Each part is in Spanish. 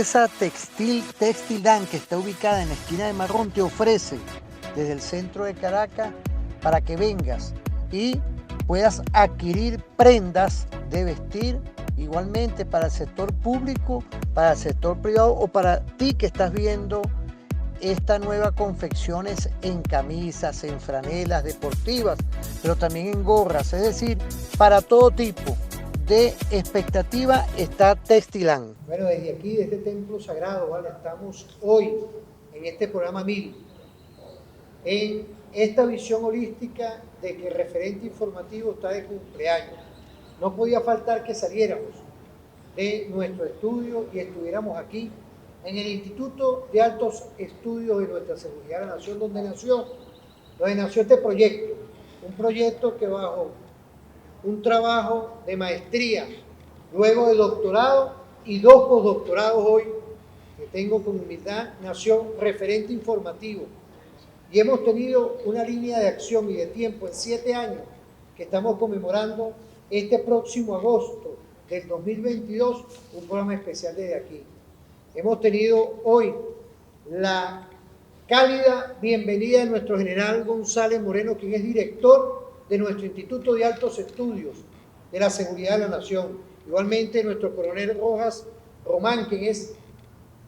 empresa textil Textilan, que está ubicada en la esquina de Marrón, te ofrece desde el centro de Caracas para que vengas y puedas adquirir prendas de vestir igualmente para el sector público, para el sector privado o para ti que estás viendo esta nueva confecciones en camisas, en franelas deportivas, pero también en gorras, es decir, para todo tipo de expectativa está Textilan. Bueno, desde aquí, desde este templo sagrado, ¿vale? Estamos hoy en este programa 1000, en esta visión holística de que el referente informativo está de cumpleaños. No podía faltar que saliéramos de nuestro estudio y estuviéramos aquí en el Instituto de Altos Estudios de nuestra Seguridad de la Nación, donde nació este proyecto, un proyecto que bajo un trabajo de maestría, luego de doctorado y 2 postdoctorados hoy, que tengo con humildad, nació referente informativo. Y hemos tenido una línea de acción y de tiempo en 7 años que estamos conmemorando este próximo agosto del 2022, un programa especial desde aquí. Hemos tenido hoy la cálida bienvenida de nuestro general González Moreno, quien es director de nuestro Instituto de Altos Estudios de la Seguridad de la Nación. Igualmente nuestro coronel Rojas Román, quien es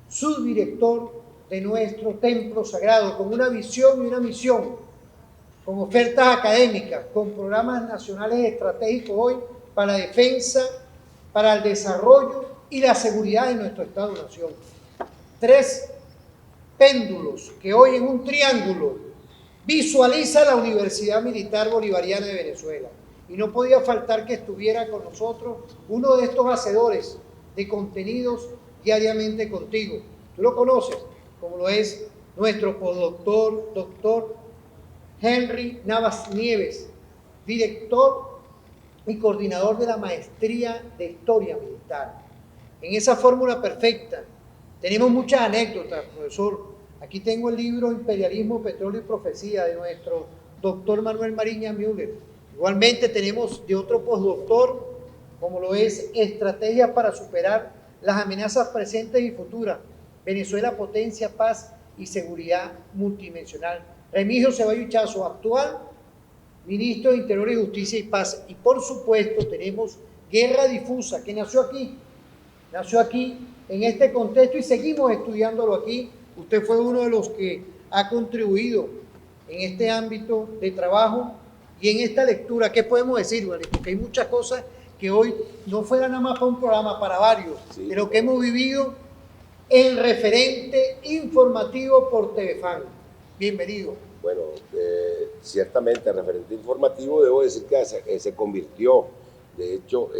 subdirector de nuestro templo sagrado, con una visión y una misión, con ofertas académicas, con programas nacionales estratégicos hoy para la defensa, para el desarrollo y la seguridad de nuestro Estado-Nación. 3 péndulos que hoy en un triángulo visualiza la Universidad Militar Bolivariana de Venezuela. Y no podía faltar que estuviera con nosotros uno de estos hacedores de contenidos diariamente contigo. Tú lo conoces, como lo es nuestro postdoctor, doctor Henry Navas Nieves, director y coordinador de la maestría de Historia Militar. En esa fórmula perfecta tenemos muchas anécdotas, profesor. Aquí tengo el libro Imperialismo, Petróleo y Profecía de nuestro doctor Manuel Mariña Müller. Igualmente tenemos de otro postdoctor, como lo es Estrategias para superar las amenazas presentes y futuras. Venezuela, potencia, paz y seguridad multidimensional. Remigio Ceballos Chazo, actual ministro de Interior y Justicia y Paz. Y por supuesto tenemos Guerra Difusa, que nació aquí en este contexto y seguimos estudiándolo aquí. Usted fue uno de los que ha contribuido en este ámbito de trabajo y en esta lectura. ¿Qué podemos decir, ¿vale? Porque hay muchas cosas que hoy no fuera nada más para un programa, para varios, sí, de lo que hemos vivido en referente informativo por Telefan. Bienvenido. Bueno, ciertamente el referente informativo, debo decir que se convirtió, de hecho,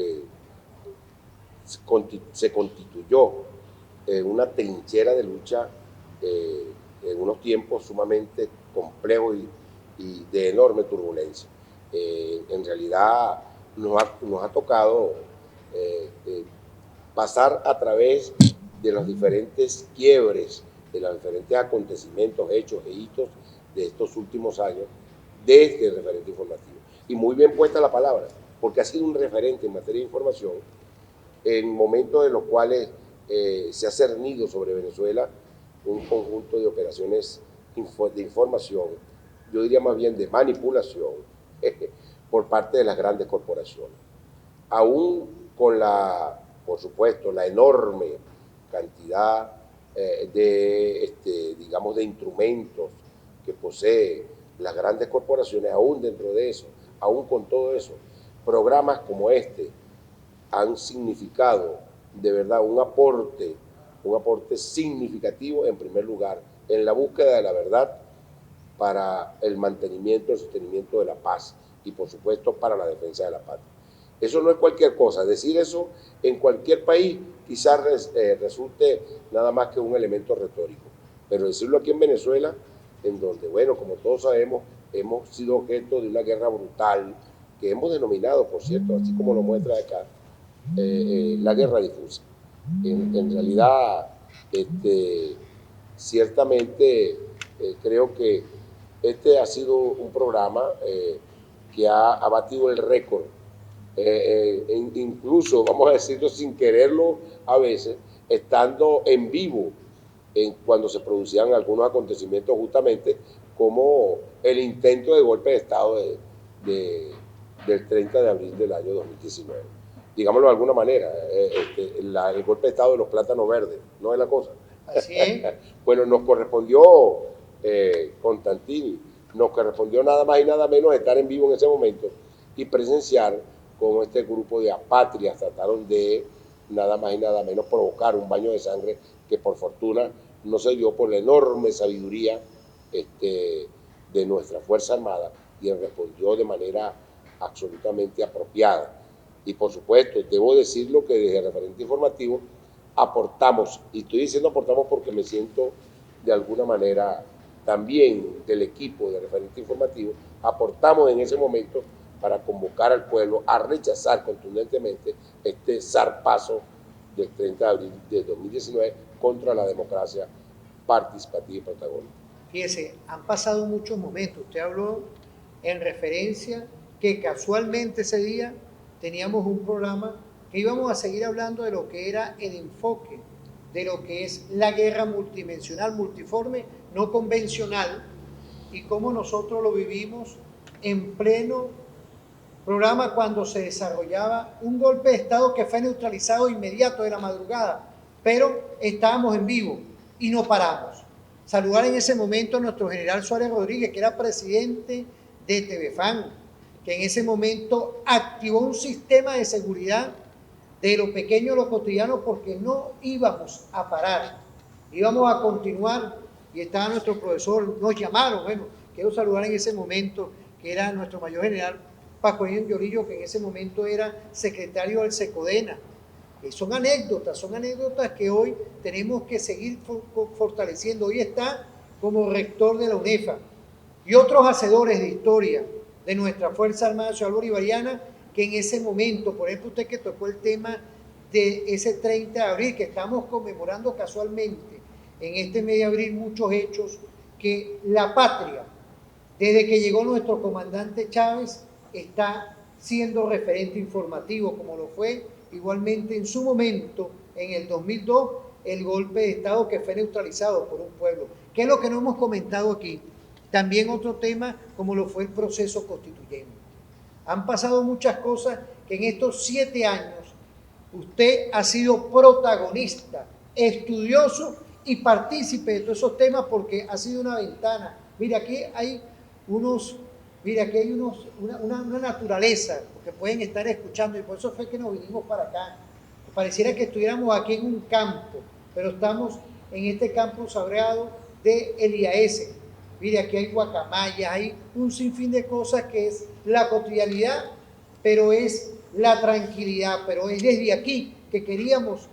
se constituyó en una trinchera de lucha en unos tiempos sumamente complejos y de enorme turbulencia. En realidad nos ha tocado pasar a través de los diferentes quiebres, de los diferentes acontecimientos, hechos e hitos de estos últimos años desde el referente informativo. Y muy bien puesta la palabra, porque ha sido un referente en materia de información en momentos en los cuales se ha cernido sobre Venezuela un conjunto de operaciones de información, yo diría más bien de manipulación, por parte de las grandes corporaciones. Aún con por supuesto, la enorme cantidad digamos, de instrumentos que posee las grandes corporaciones, aún dentro de eso, aún con todo eso, programas como este han significado de verdad un aporte significativo, en primer lugar, en la búsqueda de la verdad para el mantenimiento, el sostenimiento de la paz y, por supuesto, para la defensa de la patria. Eso no es cualquier cosa. Decir eso en cualquier país quizás resulte nada más que un elemento retórico, pero decirlo aquí en Venezuela, en donde, bueno, como todos sabemos, hemos sido objeto de una guerra brutal que hemos denominado, por cierto, así como lo muestra acá, la guerra difusa. En realidad, ciertamente creo que este ha sido un programa que ha batido el récord, incluso, vamos a decirlo sin quererlo a veces, estando en vivo cuando se producían algunos acontecimientos justamente como el intento de golpe de Estado del 30 de abril del año 2019. Digámoslo de alguna manera, el golpe de Estado de los plátanos verdes, ¿no es la cosa? Así es. Bueno, nos correspondió, Constantini, nos correspondió nada más y nada menos estar en vivo en ese momento y presenciar cómo este grupo de apátridas trataron de nada más y nada menos provocar un baño de sangre que por fortuna no se dio por la enorme sabiduría de nuestra Fuerza Armada, y respondió de manera absolutamente apropiada. Y por supuesto, debo decirlo que desde el referente informativo aportamos, y estoy diciendo aportamos porque me siento de alguna manera también del equipo de referente informativo, aportamos en ese momento para convocar al pueblo a rechazar contundentemente este zarpazo del 30 de abril de 2019 contra la democracia participativa y protagónica. Fíjese, han pasado muchos momentos. Usted habló en referencia que casualmente ese día teníamos un programa que íbamos a seguir hablando de lo que era el enfoque, de lo que es la guerra multidimensional, multiforme, no convencional, y cómo nosotros lo vivimos en pleno programa cuando se desarrollaba un golpe de Estado que fue neutralizado inmediato de la madrugada, pero estábamos en vivo y no paramos. Saludar en ese momento a nuestro general Suárez Rodríguez, que era presidente de TVFAN, que en ese momento activó un sistema de seguridad de lo pequeño a lo cotidiano, porque no íbamos a parar, íbamos a continuar. Y estaba nuestro profesor, nos llamaron, bueno, quiero saludar en ese momento, que era nuestro mayor general Paco Llorillo, que en ese momento era secretario del SECODENA. Son anécdotas que hoy tenemos que seguir fortaleciendo. Hoy está como rector de la UNEFA y otros hacedores de historia de nuestra Fuerza Armada Nacional Bolivariana, que en ese momento, por ejemplo, usted que tocó el tema de ese 30 de abril, que estamos conmemorando casualmente en este mes de abril muchos hechos, que la patria, desde que llegó nuestro comandante Chávez, está siendo referente informativo, como lo fue igualmente en su momento, en el 2002, el golpe de Estado que fue neutralizado por un pueblo. ¿Qué es lo que no hemos comentado aquí? También otro tema, como lo fue el proceso constituyente. Han pasado muchas cosas que en estos 7 años usted ha sido protagonista, estudioso y partícipe de todos esos temas, porque ha sido una ventana. Mira, aquí hay una naturaleza que pueden estar escuchando, y por eso fue que nos vinimos para acá. Pareciera que estuviéramos aquí en un campo, pero estamos en este campo sagrado de el IAS. Mire, aquí hay guacamayas, hay un sinfín de cosas que es la cotidianidad, pero es la tranquilidad, pero es desde aquí que queríamos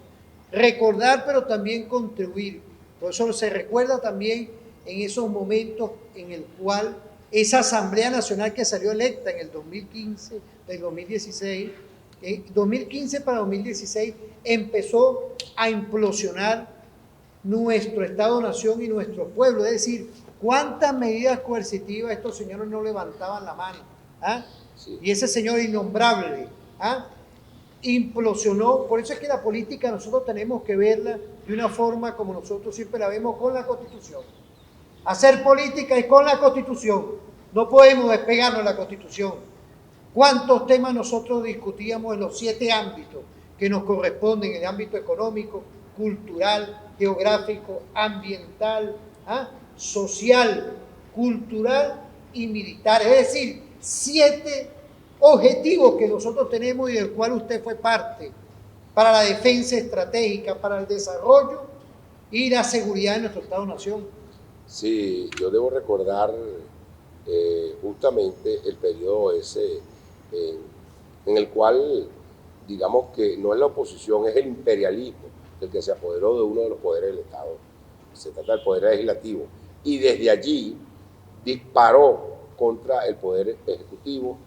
recordar, pero también contribuir. Por eso se recuerda también en esos momentos en el cual esa Asamblea Nacional que salió electa en el 2015, del 2016, 2015 para 2016, empezó a implosionar nuestro Estado-Nación y nuestro pueblo. Es decir, cuántas medidas coercitivas estos señores no levantaban la mano. ¿Ah? Sí. Y ese señor innombrable implosionó. Por eso es que la política nosotros tenemos que verla de una forma como nosotros siempre la vemos, con la Constitución. Hacer política es con la Constitución. No podemos despegarnos de la Constitución. ¿Cuántos temas nosotros discutíamos en los 7 ámbitos que nos corresponden? En el ámbito económico, cultural, geográfico, ambiental, social, cultural y militar. Es decir, 7 objetivos que nosotros tenemos y del cual usted fue parte, para la defensa estratégica, para el desarrollo y la seguridad de nuestro Estado-Nación. Sí, yo debo recordar justamente el periodo ese en el cual, digamos que no es la oposición, es el imperialismo el que se apoderó de uno de los poderes del Estado. Se trata del poder legislativo. Y desde allí disparó contra el poder ejecutivo,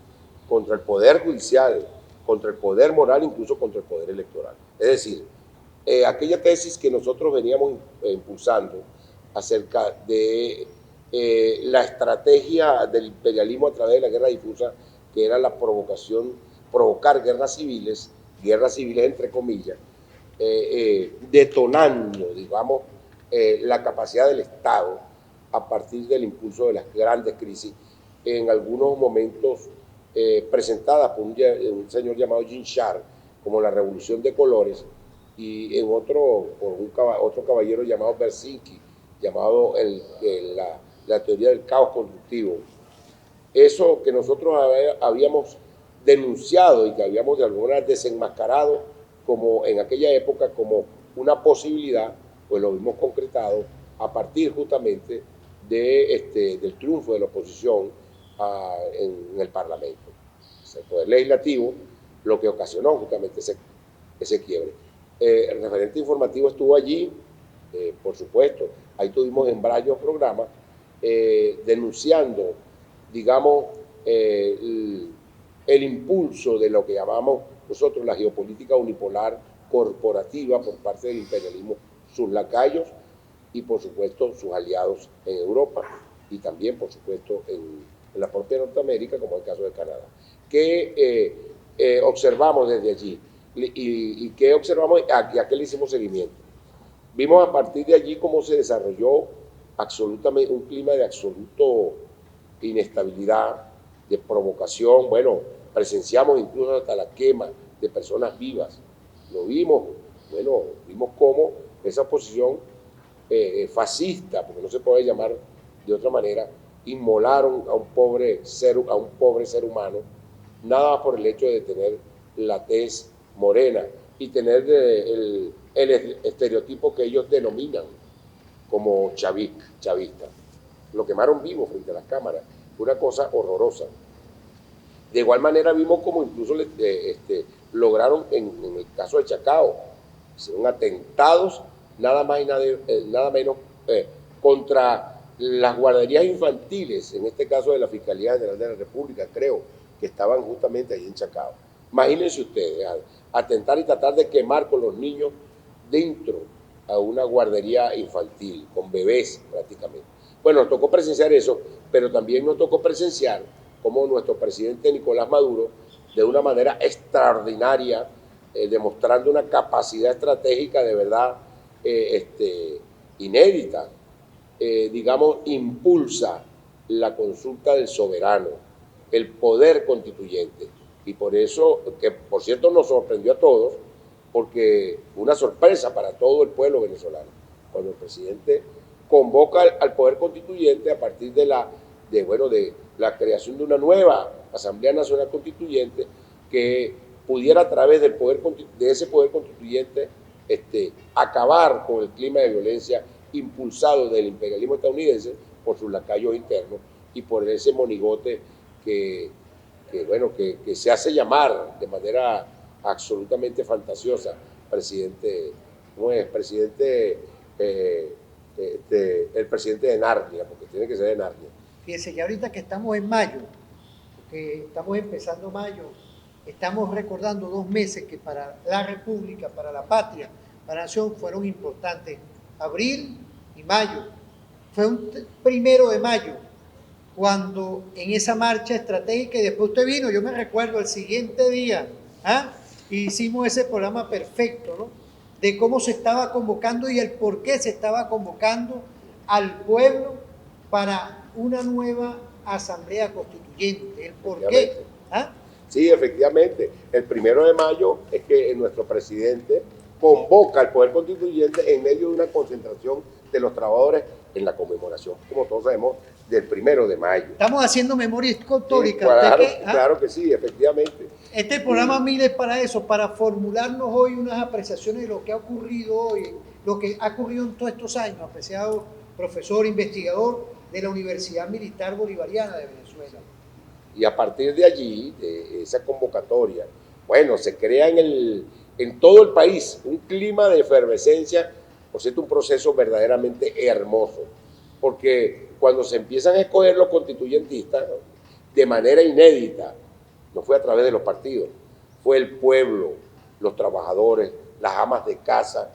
contra el poder judicial, contra el poder moral, incluso contra el poder electoral. Es decir, aquella tesis que nosotros veníamos impulsando acerca de la estrategia del imperialismo a través de la guerra difusa, que era la provocar guerras civiles entre comillas, detonando, digamos, la capacidad del Estado a partir del impulso de las grandes crisis, en algunos momentos presentadas por un señor llamado Jean Charles como la Revolución de Colores, y en otro, por otro caballero llamado Bersinski, llamado la teoría del caos constructivo. Eso que nosotros habíamos denunciado y que habíamos de alguna manera desenmascarado como en aquella época como una posibilidad, pues lo vimos concretado a partir justamente del triunfo de la oposición en el Parlamento. El Poder Legislativo, lo que ocasionó justamente ese quiebre. El referente informativo estuvo allí, por supuesto, ahí tuvimos en varios programas denunciando, digamos, el impulso de lo que llamamos nosotros la geopolítica unipolar corporativa por parte del imperialismo, sus lacayos y por supuesto sus aliados en Europa y también por supuesto en la propia Norteamérica, como el caso de Canadá. ¿Qué observamos desde allí? ¿Y qué observamos? ¿A qué le hicimos seguimiento? Vimos a partir de allí cómo se desarrolló absolutamente un clima de absoluto inestabilidad, de provocación. Bueno, presenciamos incluso hasta la quema de personas vivas. Lo vimos, bueno, vimos cómo esa oposición fascista, porque no se puede llamar de otra manera, inmolaron a un pobre ser humano, nada más por el hecho de tener la tez morena y tener el estereotipo que ellos denominan como chavista. Lo quemaron vivo frente a las cámaras, fue una cosa horrorosa. De igual manera vimos como incluso lograron en el caso de Chacao, hicieron atentados nada más y nada menos contra las guarderías infantiles, en este caso de la Fiscalía General de la República, creo, que estaban justamente ahí en Chacao. Imagínense ustedes, atentar y tratar de quemar con los niños dentro a una guardería infantil, con bebés prácticamente. Bueno, nos tocó presenciar eso, pero también nos tocó presenciar cómo nuestro presidente Nicolás Maduro, de una manera extraordinaria, demostrando una capacidad estratégica de verdad inédita, digamos, impulsa la consulta del soberano, el poder constituyente. Y por eso, que por cierto nos sorprendió a todos, porque fue una sorpresa para todo el pueblo venezolano, cuando el presidente convoca al poder constituyente a partir de la creación de una nueva Asamblea Nacional Constituyente que pudiera a través de ese poder constituyente acabar con el clima de violencia impulsado del imperialismo estadounidense por sus lacayos internos y por ese monigote que se hace llamar de manera absolutamente fantasiosa presidente, ¿cómo es? Presidente, el presidente de Narnia, porque tiene que ser de Narnia. Fíjense que ahorita que estamos en mayo, que estamos empezando mayo, estamos recordando 2 meses que para la República, para la patria, para la nación fueron importantes. Abril y mayo. Fue un 1 de mayo, cuando en esa marcha estratégica, y después usted vino, yo me recuerdo, el siguiente día, hicimos ese programa perfecto, ¿no? De cómo se estaba convocando y el por qué se estaba convocando al pueblo para una nueva asamblea constituyente, el por qué. Sí, efectivamente. El 1 de mayo es que nuestro presidente convoca al poder constituyente en medio de una concentración de los trabajadores en la conmemoración, como todos sabemos, del 1 de mayo. Estamos haciendo memoria histórica. Sí, claro que sí, efectivamente. Este programa mide es para eso, para formularnos hoy unas apreciaciones de lo que ha ocurrido hoy, lo que ha ocurrido en todos estos años, apreciado profesor, investigador de la Universidad Militar Bolivariana de Venezuela. Y a partir de allí, de esa convocatoria, bueno, se crea en todo el país un clima de efervescencia, por cierto, un proceso verdaderamente hermoso, porque cuando se empiezan a escoger los constituyentistas, de manera inédita, no fue a través de los partidos, fue el pueblo, los trabajadores, las amas de casa,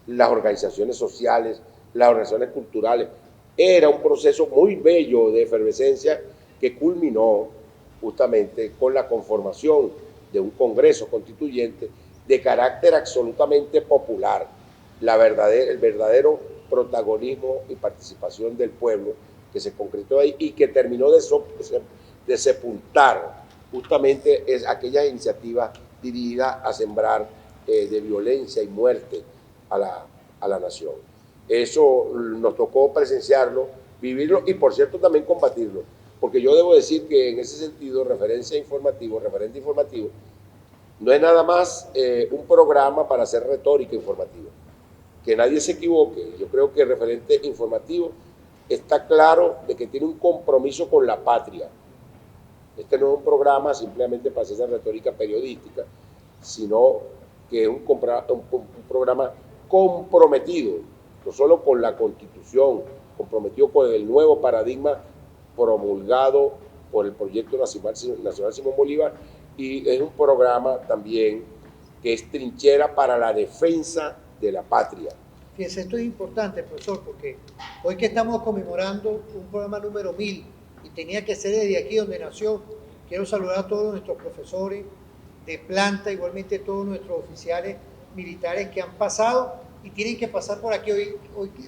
las organizaciones sociales, las organizaciones culturales. Era un proceso muy bello de efervescencia que culminó justamente con la conformación de un Congreso Constituyente de carácter absolutamente popular, el verdadero protagonismo y participación del pueblo que se concretó ahí y que terminó de sepultar justamente aquellas iniciativas dirigidas a sembrar de violencia y muerte a la nación. Eso nos tocó presenciarlo, vivirlo y por cierto también combatirlo, porque yo debo decir que en ese sentido referente informativo, no es nada más un programa para hacer retórica informativa. Que nadie se equivoque, yo creo que el referente informativo está claro de que tiene un compromiso con la patria. Este no es un programa simplemente para hacer esa retórica periodística, sino que es un programa comprometido, no solo con la Constitución, comprometido con el nuevo paradigma promulgado por el Proyecto Nacional Simón Bolívar, y es un programa también que es trinchera para la defensa de la patria. Fíjese, esto es importante, profesor, porque hoy que estamos conmemorando un programa número 1000 y tenía que ser desde aquí donde nació, quiero saludar a todos nuestros profesores de planta, igualmente a todos nuestros oficiales militares que han pasado y tienen que pasar por aquí.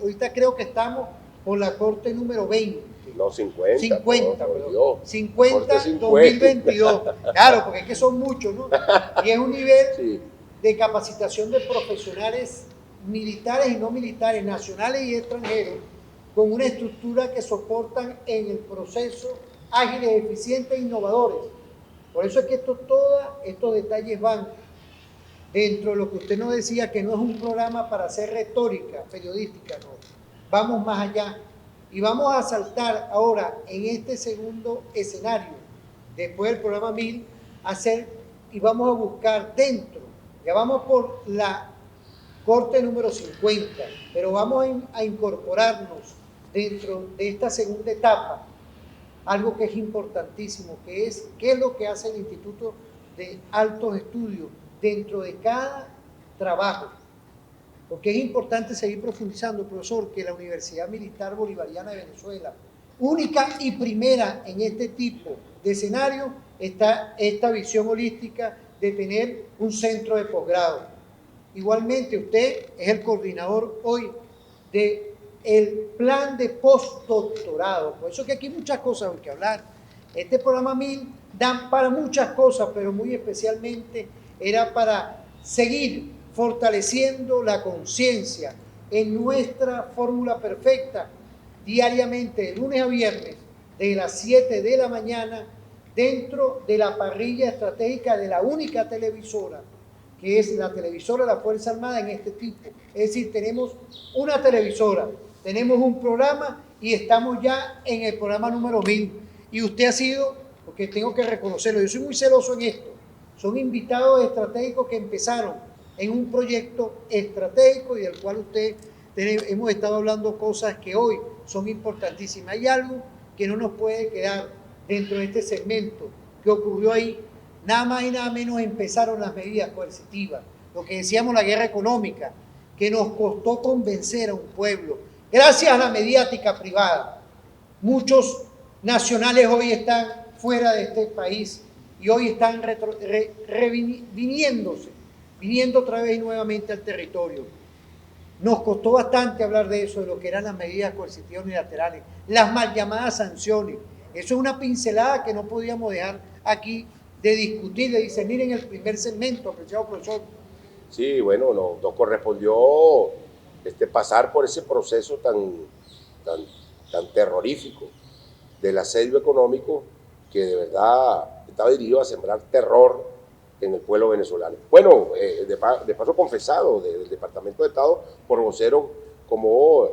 Ahorita creo que estamos por la corte número 20. No, 50. 50, por Dios. 50, 2022. Claro, porque es que son muchos, ¿no? Y es un nivel sí. de capacitación de profesionales militares y no militares, nacionales y extranjeros, con una estructura que soportan en el proceso ágiles, eficientes e innovadores. Por eso es que todos estos detalles van dentro de lo que usted nos decía, que no es un programa para hacer retórica periodística, no. Vamos más allá y vamos a saltar ahora en este segundo escenario, después del programa 1000, y vamos a buscar dentro, ya vamos por la corte número 50, pero vamos a incorporarnos dentro de esta segunda etapa, algo que es importantísimo, que es qué es lo que hace el Instituto de Altos Estudios dentro de cada trabajo. Porque es importante seguir profundizando, profesor, que la Universidad Militar Bolivariana de Venezuela, única y primera en este tipo de escenario, está esta visión holística de tener un centro de posgrado. Igualmente, usted es el coordinador hoy del plan de postdoctorado. Por eso que aquí hay muchas cosas que hablar. Este programa 1000 dan para muchas cosas, pero muy especialmente era para seguir fortaleciendo la conciencia en nuestra fórmula perfecta, diariamente, de lunes a viernes, de las 7 de la mañana, dentro de la parrilla estratégica de la única televisora, que es la televisora de la Fuerza Armada en este tipo. Es decir, tenemos una televisora, tenemos un programa y estamos ya en el programa número 1000. Y usted ha sido, porque tengo que reconocerlo, yo soy muy celoso en esto, son invitados estratégicos que empezaron en un proyecto estratégico y del cual hemos estado hablando cosas que hoy son importantísimas. Hay algo que no nos puede quedar dentro de este segmento que ocurrió ahí. Nada más y nada menos empezaron las medidas coercitivas, lo que decíamos la guerra económica, que nos costó convencer a un pueblo. Gracias a la mediática privada, muchos nacionales hoy están fuera de este país y hoy están viniendo otra vez y nuevamente al territorio. Nos costó bastante hablar de eso, de lo que eran las medidas coercitivas unilaterales, las mal llamadas sanciones. Eso es una pincelada que no podíamos dejar aquí de discutir, de discernir en el primer segmento, apreciado profesor. Sí, bueno, nos correspondió pasar por ese proceso tan terrorífico del asedio económico que de verdad estaba dirigido a sembrar terror en el pueblo venezolano. Bueno, de paso confesado del Departamento de Estado por voceros como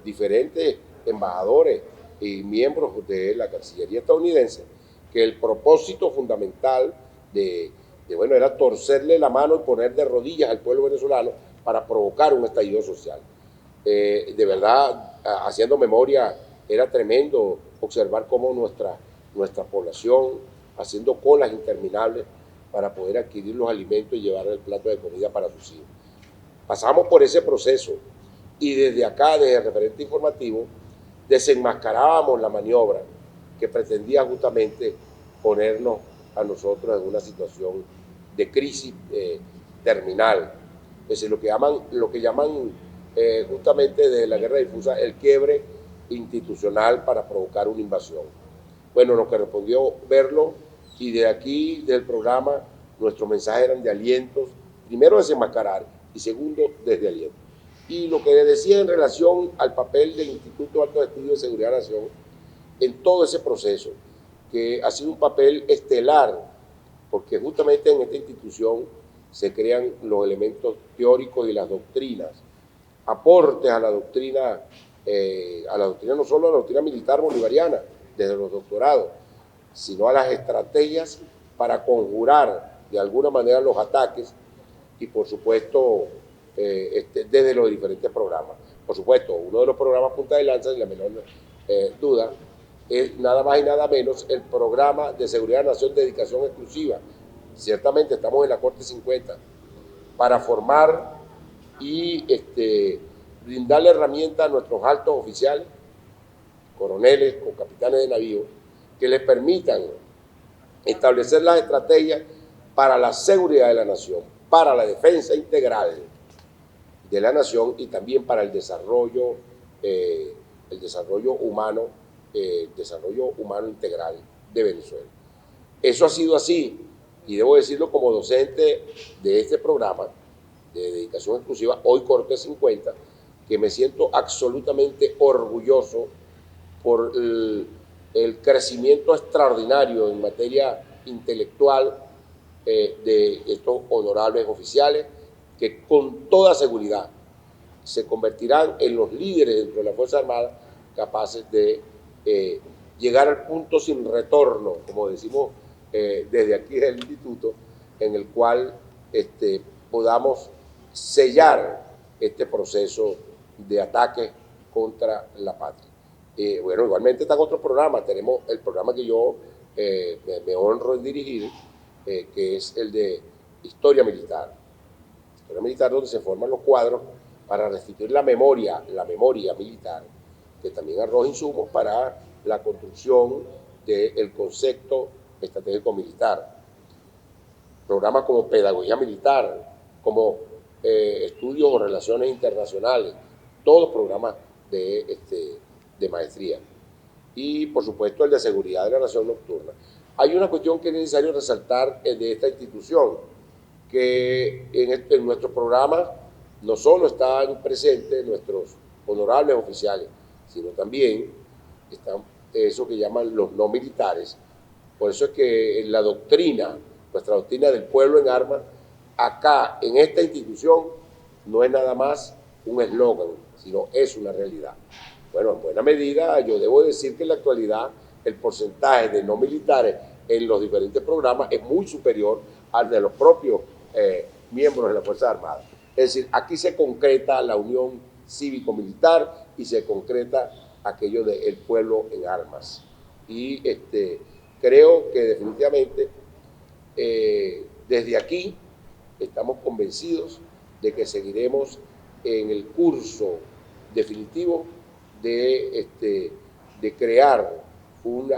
diferentes embajadores y miembros de la Cancillería estadounidense, que el propósito fundamental era torcerle la mano y poner de rodillas al pueblo venezolano para provocar un estallido social. De verdad, haciendo memoria, era tremendo observar cómo nuestra población, haciendo colas interminables para poder adquirir los alimentos y llevar el plato de comida para sus hijos. Pasamos por ese proceso y desde acá, desde el referente informativo, desenmascarábamos la maniobra que pretendía justamente ponernos a nosotros en una situación de crisis terminal. Es decir, lo que llaman justamente de la guerra difusa el quiebre institucional para provocar una invasión. Bueno, nos correspondió verlo y de aquí, del programa, nuestros mensajes eran de alientos, primero desenmascarar y segundo desde aliento. Y lo que decía en relación al papel del Instituto de Altos Estudios de Seguridad de la Nación en todo ese proceso, que ha sido un papel estelar, porque justamente en esta institución se crean los elementos teóricos y las doctrinas, aportes a la doctrina no solo a la doctrina militar bolivariana, desde los doctorados, sino a las estrategias para conjurar de alguna manera los ataques y por supuesto desde los diferentes programas. Por supuesto, uno de los programas punta de lanza, sin la menor duda, es nada más y nada menos el programa de seguridad de la nación de dedicación exclusiva. Ciertamente estamos en la Corte 50 para formar y brindarle herramientas a nuestros altos oficiales, coroneles o capitanes de navío, que les permitan establecer las estrategias para la seguridad de la nación, para la defensa integral de la nación y también para el desarrollo humano integral de Venezuela. Eso ha sido así, y debo decirlo como docente de este programa de dedicación exclusiva, hoy Corte 50, que me siento absolutamente orgulloso por el crecimiento extraordinario en materia intelectual de estos honorables oficiales, que con toda seguridad se convertirán en los líderes dentro de la Fuerza Armada capaces de llegar al punto sin retorno, como decimos desde aquí del instituto, en el cual podamos sellar este proceso de ataque contra la patria. Bueno, igualmente están otros programas. Tenemos el programa que yo me honro en dirigir, que es el de Historia Militar. Historia Militar, donde se forman los cuadros para restituir la memoria militar, que también arroja insumos para la construcción del concepto estratégico militar. Programas como Pedagogía Militar, como Estudios o Relaciones Internacionales, todos programas de maestría. Y, por supuesto, el de Seguridad de la Nación Nocturna. Hay una cuestión que es necesario resaltar de esta institución, que en nuestros programas no solo están presentes nuestros honorables oficiales, sino también están eso que llaman los no militares. Por eso es que en la doctrina, nuestra doctrina del pueblo en armas, acá en esta institución no es nada más un eslogan, sino es una realidad. Bueno, en buena medida yo debo decir que en la actualidad el porcentaje de no militares en los diferentes programas es muy superior al de los propios miembros de la Fuerza Armada. Es decir, aquí se concreta la unión cívico-militar y se concreta aquello del pueblo en armas. Y creo que definitivamente desde aquí estamos convencidos de que seguiremos en el curso definitivo de crear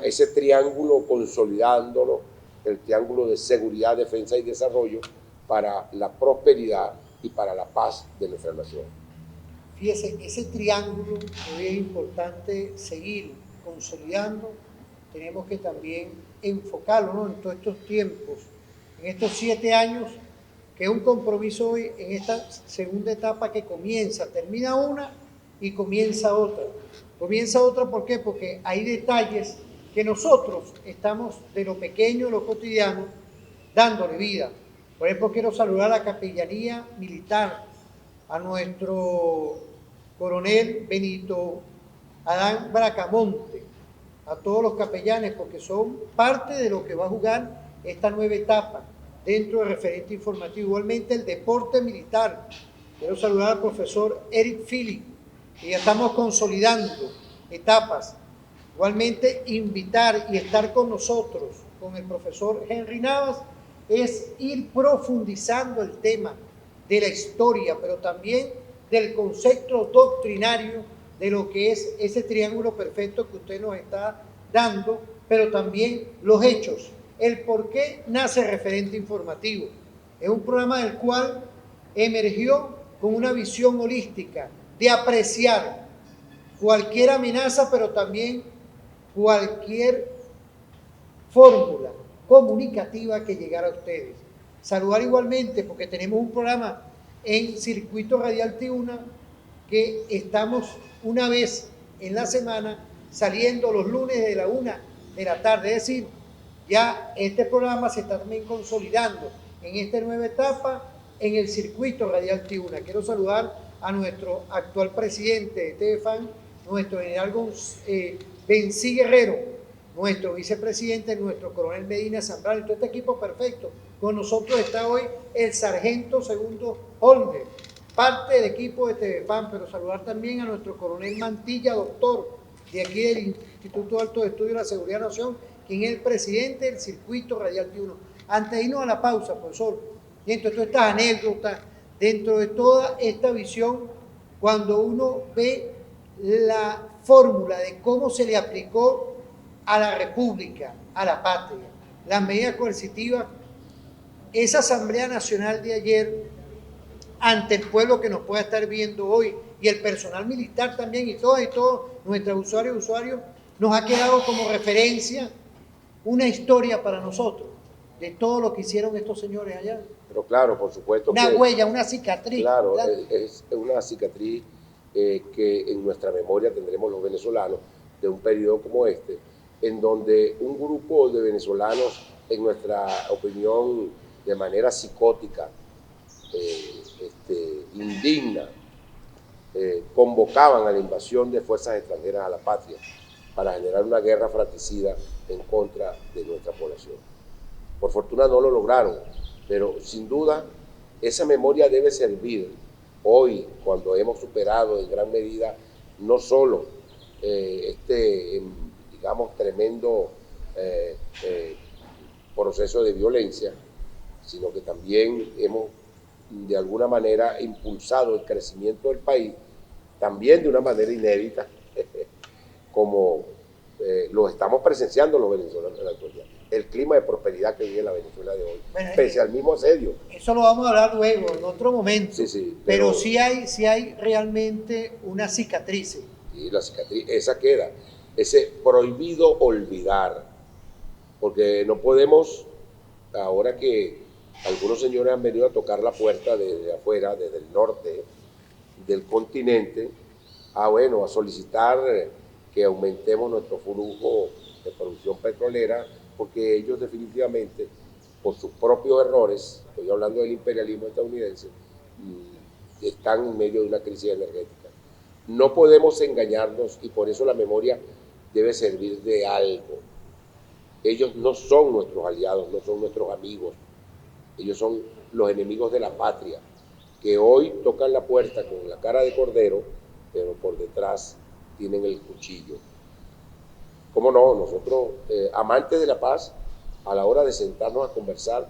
ese triángulo, consolidándolo, el triángulo de seguridad, defensa y desarrollo para la prosperidad y para la paz de nuestra nación. Fíjese, ese triángulo que es importante seguir consolidando, tenemos que también enfocarlo, ¿no?, en todos estos tiempos, en estos 7 años, que es un compromiso hoy en esta segunda etapa que termina una y comienza otra. Comienza otra, ¿por qué? Porque hay detalles que nosotros estamos de lo pequeño, lo cotidiano, dándole vida. Por ejemplo, quiero saludar a la Capellanía Militar, a nuestro coronel Benito Adán Bracamonte, a todos los capellanes, porque son parte de lo que va a jugar esta nueva etapa dentro del referente informativo. Igualmente el deporte militar. Quiero saludar al profesor Eric Philip, que ya estamos consolidando etapas. Igualmente invitar y estar con nosotros, con el profesor Henry Navas, es ir profundizando el tema de la historia, pero también del concepto doctrinario de lo que es ese triángulo perfecto que usted nos está dando, pero también los hechos, el por qué nace referente informativo. Es un programa del cual emergió con una visión holística de apreciar cualquier amenaza, pero también cualquier fórmula comunicativa que llegara a ustedes. Saludar igualmente, porque tenemos un programa en Circuito Radial Tiuna que estamos una vez en la semana saliendo los lunes de la 1 de la tarde. Es decir, ya este programa se está también consolidando en esta nueva etapa en el Circuito Radial Tiuna. Quiero saludar a nuestro actual presidente de TVFAN, nuestro general Bencí Guerrero, nuestro vicepresidente, nuestro coronel Medina Zambrano, y todo este equipo perfecto. Con nosotros está hoy el sargento segundo Holder, parte del equipo de TVFAN, pero saludar también a nuestro coronel Mantilla, doctor, de aquí del Instituto Alto de Estudio de la Seguridad Nación, quien es el presidente del Circuito Radial Tiuna. Antes de irnos a la pausa, profesor, dentro de todas estas anécdotas, dentro de toda esta visión, cuando uno ve la fórmula de cómo se le aplicó a la República, a la patria, las medidas coercitivas, esa Asamblea Nacional de ayer, ante el pueblo que nos pueda estar viendo hoy, y el personal militar también, y todos nuestros usuarios, nos ha quedado como referencia una historia para nosotros de todo lo que hicieron estos señores allá. Pero claro, por supuesto una huella, una cicatriz. Claro, es una cicatriz que en nuestra memoria tendremos los venezolanos de un periodo como este, en donde un grupo de venezolanos, en nuestra opinión, de manera psicótica, indigna, convocaban a la invasión de fuerzas extranjeras a la patria para generar una guerra fratricida en contra de nuestra población. Por fortuna no lo lograron, pero sin duda esa memoria debe servir hoy, cuando hemos superado en gran medida no solo digamos, tremendo proceso de violencia, sino que también hemos de alguna manera impulsado el crecimiento del país, también de una manera inédita, como lo estamos presenciando los venezolanos en la actualidad. El clima de prosperidad que vive la Venezuela de hoy, bueno, pese al mismo asedio. Eso lo vamos a hablar luego, en otro momento. Sí, pero sí hay realmente una cicatriz. Sí, la cicatriz, esa queda. Ese prohibido olvidar, porque no podemos, ahora que algunos señores han venido a tocar la puerta desde afuera, desde el norte del continente, a solicitar que aumentemos nuestro flujo de producción petrolera, porque ellos definitivamente, por sus propios errores, estoy hablando del imperialismo estadounidense, están en medio de una crisis energética. No podemos engañarnos y por eso la memoria debe servir de algo. Ellos no son nuestros aliados, no son nuestros amigos, ellos son los enemigos de la patria, que hoy tocan la puerta con la cara de cordero, pero por detrás tienen el cuchillo. ¿Cómo no? Nosotros, amantes de la paz, a la hora de sentarnos a conversar,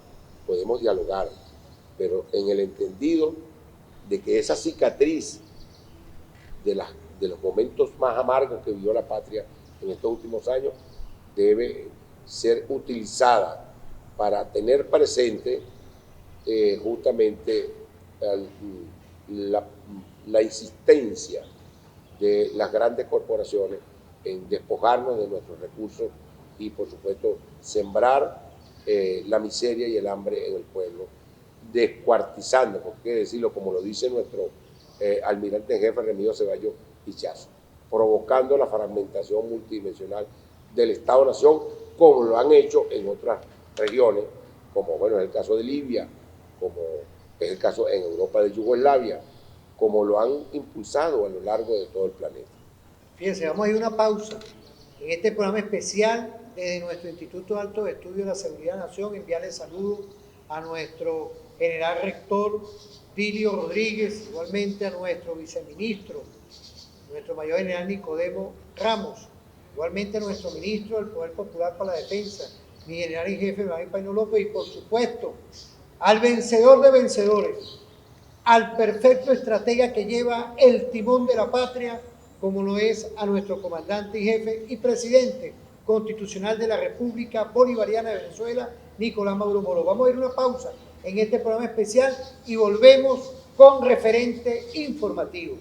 podemos dialogar, pero en el entendido de que esa cicatriz de los momentos más amargos que vivió la patria en estos últimos años debe ser utilizada para tener presente justamente la insistencia de las grandes corporaciones en despojarnos de nuestros recursos y, por supuesto, sembrar la miseria y el hambre en el pueblo, descuartizando, porque hay que decirlo como lo dice nuestro almirante en jefe Remigio Ceballos Pichazo, provocando la fragmentación multidimensional del Estado-Nación, como lo han hecho en otras regiones, como es el caso de Libia, como es el caso en Europa de Yugoslavia, como lo han impulsado a lo largo de todo el planeta. Fíjense, vamos a ir a una pausa en este programa especial desde nuestro Instituto Alto de Estudio de la Seguridad Nación. Enviarle saludos a nuestro general rector Dilio Rodríguez, igualmente a nuestro viceministro, nuestro mayor general Nicodemo Ramos, igualmente a nuestro ministro del Poder Popular para la Defensa, mi general en jefe Manuel Paino López, y por supuesto al vencedor de vencedores, al perfecto estratega que lleva el timón de la patria, como lo es a nuestro comandante y jefe y presidente constitucional de la República Bolivariana de Venezuela, Nicolás Maduro Moro. Vamos a ir a una pausa en este programa especial y volvemos con Referente Informativo.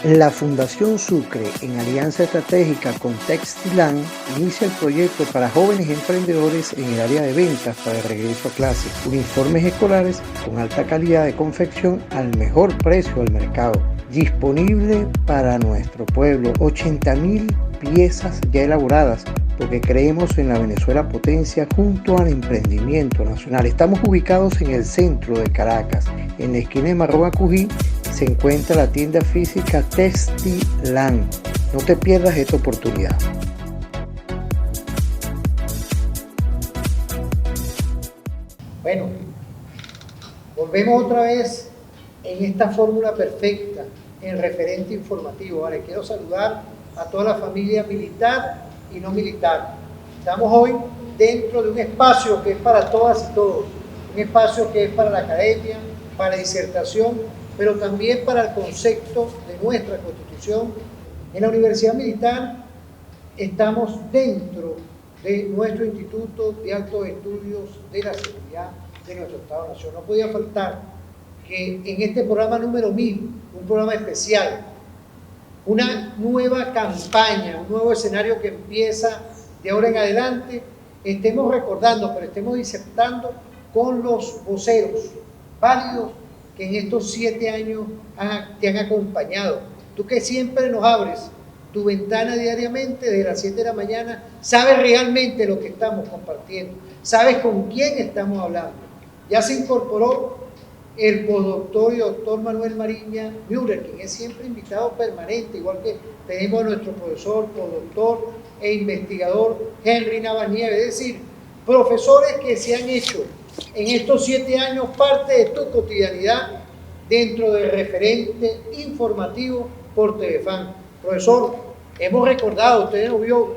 La Fundación Sucre, en alianza estratégica con Textilan, inicia el proyecto para jóvenes emprendedores en el área de ventas para el regreso a clases. Uniformes escolares con alta calidad de confección al mejor precio del mercado. Disponible para nuestro pueblo. 80.000 piezas ya elaboradas, porque creemos en la Venezuela potencia junto al emprendimiento nacional. Estamos ubicados en el centro de Caracas, en la esquina de Marrón Acují. Se encuentra la tienda física Textilan. No te pierdas esta oportunidad. Bueno, volvemos otra vez en esta fórmula perfecta, en Referente Informativo. Ahora quiero saludar a toda la familia militar y no militar. Estamos hoy dentro de un espacio que es para todas y todos, un espacio que es para la academia, para la disertación, pero también para el concepto de nuestra Constitución. En la Universidad Militar estamos dentro de nuestro Instituto de Altos Estudios de la Seguridad de nuestro Estado-Nación. No podía faltar que en este programa número 1000, un programa especial, una nueva campaña, un nuevo escenario que empieza de ahora en adelante, estemos recordando, pero estemos disertando con los voceros válidos que en estos 7 años te han acompañado. Tú que siempre nos abres tu ventana diariamente desde las 7 de la mañana, sabes realmente lo que estamos compartiendo, sabes con quién estamos hablando. Ya se incorporó el postdoctor y doctor Manuel Mariña Müller, quien es siempre invitado permanente, igual que tenemos a nuestro profesor, postdoctor e investigador Henry Navanieves, es decir, profesores que se han hecho en estos 7 años parte de tu cotidianidad dentro del Referente Informativo por Telefan. Profesor, hemos recordado, usted nos vio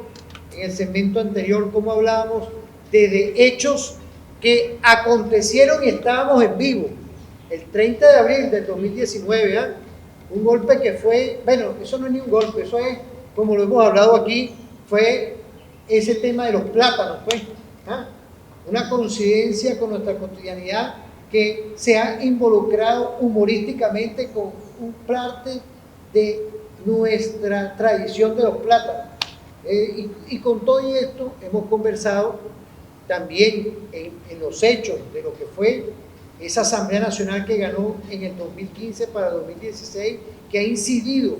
en el segmento anterior cómo hablábamos de hechos que acontecieron y estábamos en vivo. El 30 de abril del 2019, un golpe que fue, bueno, eso no es ni un golpe, eso es, como lo hemos hablado aquí, fue ese tema de los plátanos, pues, una coincidencia con nuestra cotidianidad que se ha involucrado humorísticamente con un parte de nuestra tradición de los plátanos. Y con todo esto hemos conversado también en los hechos de lo que fue esa Asamblea Nacional que ganó en el 2015 para 2016, que ha incidido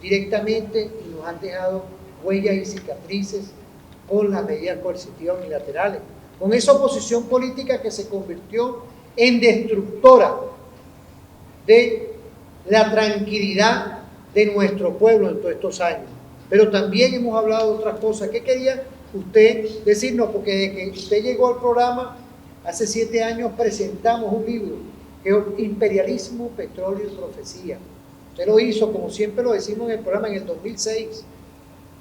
directamente y nos han dejado huellas y cicatrices con las medidas coercitivas unilaterales, con esa oposición política que se convirtió en destructora de la tranquilidad de nuestro pueblo en todos estos años. Pero también hemos hablado de otras cosas. ¿Qué quería usted decirnos? Porque desde que usted llegó al programa, hace 7 años presentamos un libro que es Imperialismo, Petróleo y Profecía. Usted lo hizo, como siempre lo decimos en el programa, en el 2006.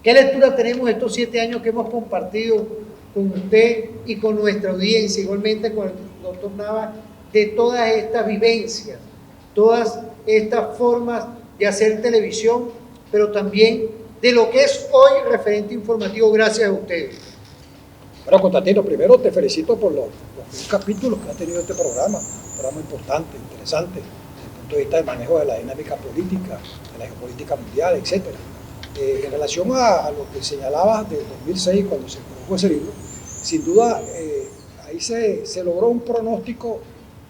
¿Qué lectura tenemos estos 7 años que hemos compartido con usted y con nuestra audiencia, igualmente con el doctor Nava, de todas estas vivencias, todas estas formas de hacer televisión, pero también de lo que es hoy Referente Informativo, gracias a ustedes? Bueno, Constantino, primero te felicito por los capítulos que ha tenido este programa, un programa importante, interesante, desde el punto de vista del manejo de la dinámica política, de la geopolítica mundial, etc. En relación a lo que señalabas del 2006, cuando se produjo ese libro, sin duda ahí se logró un pronóstico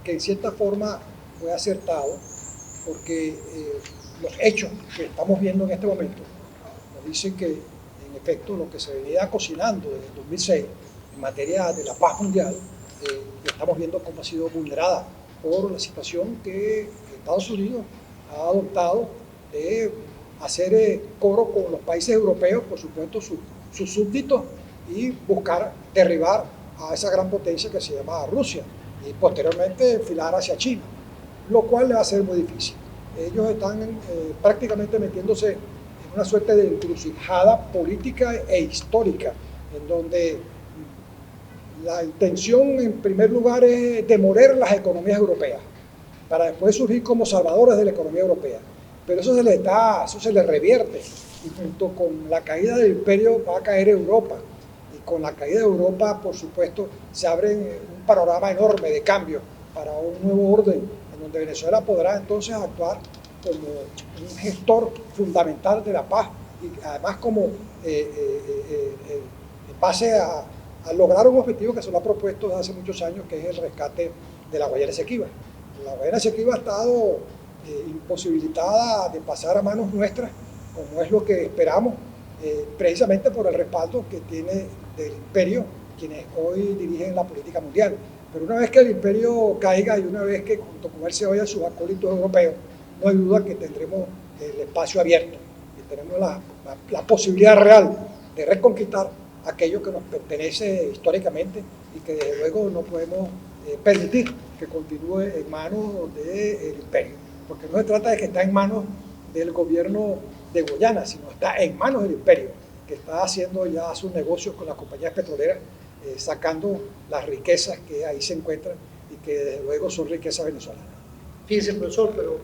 que en cierta forma fue acertado, porque los hechos que estamos viendo en este momento nos dicen que, en efecto, lo que se venía cocinando desde el 2006 en materia de la paz mundial, estamos viendo cómo ha sido vulnerada por la situación que Estados Unidos ha adoptado de hacer coro con los países europeos, por supuesto sus súbditos, y buscar derribar a esa gran potencia que se llama Rusia y posteriormente enfilar hacia China, lo cual le va a ser muy difícil. Ellos están prácticamente metiéndose en una suerte de encrucijada política e histórica, en donde la intención en primer lugar es demoler las economías europeas, para después surgir como salvadores de la economía europea. Pero eso se le revierte, y junto con la caída del imperio va a caer Europa, y con la caída de Europa, por supuesto, se abre un panorama enorme de cambio para un nuevo orden, en donde Venezuela podrá entonces actuar como un gestor fundamental de la paz, y además como en base a lograr un objetivo que se lo ha propuesto desde hace muchos años, que es el rescate de la Guayana Esequiba. La Guayana Esequiba ha estado imposibilitada de pasar a manos nuestras, como es lo que esperamos, precisamente por el respaldo que tiene del imperio quienes hoy dirigen la política mundial. Pero una vez que el imperio caiga y una vez que junto con él se vayan sus acólitos europeos, no hay duda que tendremos el espacio abierto y tenemos la posibilidad real de reconquistar aquello que nos pertenece históricamente y que desde luego no podemos permitir que continúe en manos del imperio, porque no se trata de que está en manos del gobierno de Guyana, sino está en manos del imperio, que está haciendo ya sus negocios con las compañías petroleras, sacando las riquezas que ahí se encuentran y que desde luego son riquezas venezolanas. Fíjese, profesor, pero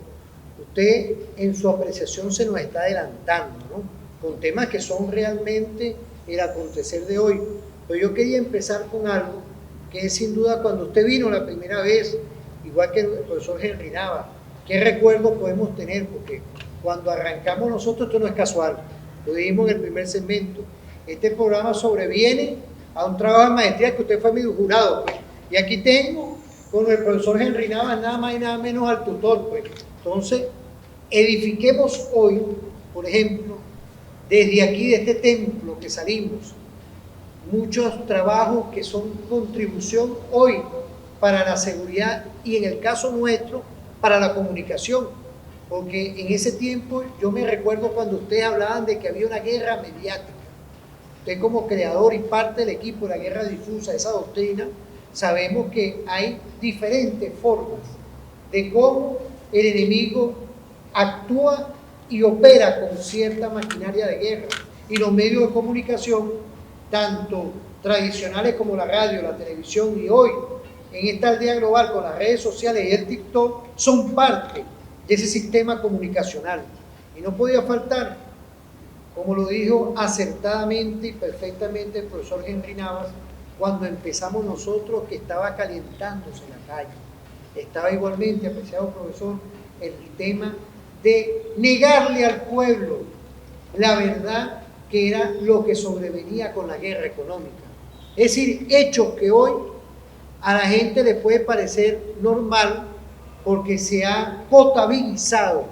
usted en su apreciación se nos está adelantando, ¿no?, con temas que son realmente el acontecer de hoy. Pero yo quería empezar con algo que es sin duda cuando usted vino la primera vez, igual que el profesor Henry Nava, ¿qué recuerdos podemos tener? Porque cuando arrancamos nosotros, esto no es casual, lo dijimos en el primer segmento, este programa sobreviene a un trabajo de maestría que usted fue mi jurado, pues. Y aquí tengo con el profesor Henry Nava nada más y nada menos al tutor, pues. Entonces, edifiquemos hoy, por ejemplo, desde aquí, de este templo que salimos, muchos trabajos que son contribución hoy para la seguridad y en el caso nuestro, para la comunicación. Porque en ese tiempo yo me recuerdo cuando ustedes hablaban de que había una guerra mediática. Usted como creador y parte del equipo de la guerra difusa, esa doctrina, sabemos que hay diferentes formas de cómo el enemigo actúa y opera con cierta maquinaria de guerra. Y los medios de comunicación, tanto tradicionales como la radio, la televisión y hoy, en esta aldea global con las redes sociales y el TikTok, son parte de ese sistema comunicacional. Y no podía faltar, como lo dijo acertadamente y perfectamente el profesor Henry Navas, cuando empezamos nosotros, que estaba calentándose en la calle. Estaba igualmente, apreciado profesor, el tema de negarle al pueblo la verdad que era lo que sobrevenía con la guerra económica. Es decir, hechos que hoy a la gente le puede parecer normal porque se ha potabilizado,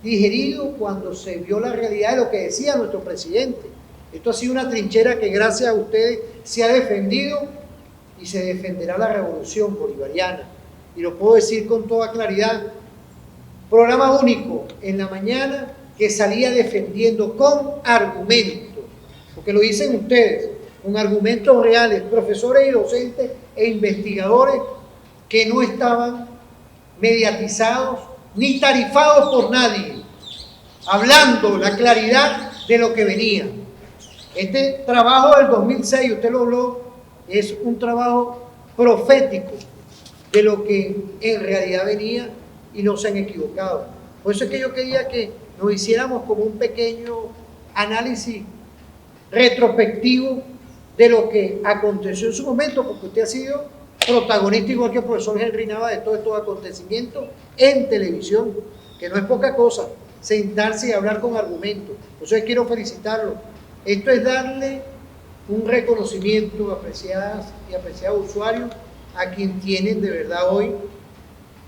digerido cuando se vio la realidad de lo que decía nuestro presidente. Esto ha sido una trinchera que gracias a ustedes se ha defendido y se defenderá la revolución bolivariana. Y lo puedo decir con toda claridad. Programa único en la mañana que salía defendiendo con argumentos, porque lo dicen ustedes, con argumentos reales, profesores y docentes e investigadores que no estaban mediatizados ni tarifados por nadie, hablando la claridad de lo que venía. Este trabajo del 2006, usted lo habló, es un trabajo profético de lo que en realidad venía y no se han equivocado. Por eso es que yo quería que nos hiciéramos como un pequeño análisis retrospectivo de lo que aconteció en su momento, porque usted ha sido protagonista, igual que el profesor Henry Nava, de todos estos acontecimientos en televisión, que no es poca cosa, sentarse y hablar con argumentos. Por eso quiero felicitarlo. Esto es darle un reconocimiento, apreciadas y apreciados usuarios, a quien tienen de verdad hoy.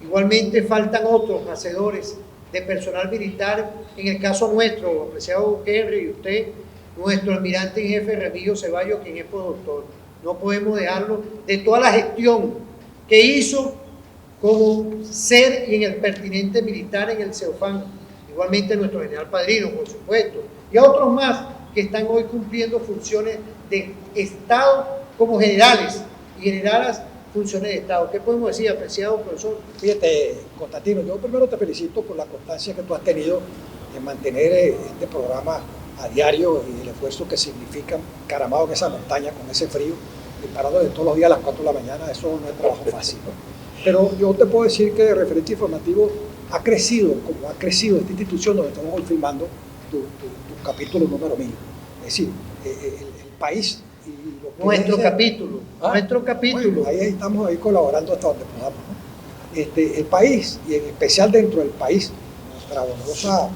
Igualmente faltan otros hacedores de personal militar, en el caso nuestro, apreciado Henry y usted, nuestro almirante en jefe Remigio Ceballos, quien es postdoctor. No podemos dejarlo de toda la gestión que hizo como ser y en el pertinente militar en el CEOFAN. Igualmente nuestro general Padrino, por supuesto, y a otros más que están hoy cumpliendo funciones de Estado como generales y generalas funciones de Estado. ¿Qué podemos decir, apreciado profesor? Fíjate, Constantino, yo primero te felicito por la constancia que tú has tenido en mantener este programa a diario y el esfuerzo que significa encaramado en esa montaña con ese frío, disparando de todos los días a las 4 de la mañana, eso no es trabajo fácil, ¿no? Pero yo te puedo decir que Referente Informativo ha crecido, como ha crecido esta institución donde estamos hoy filmando tu capítulo número 1000. Es decir, el país y lo que nuestro capítulo. Bueno, ahí estamos ahí colaborando hasta donde podamos, ¿no? El país, y en especial dentro del país, nuestra honrosa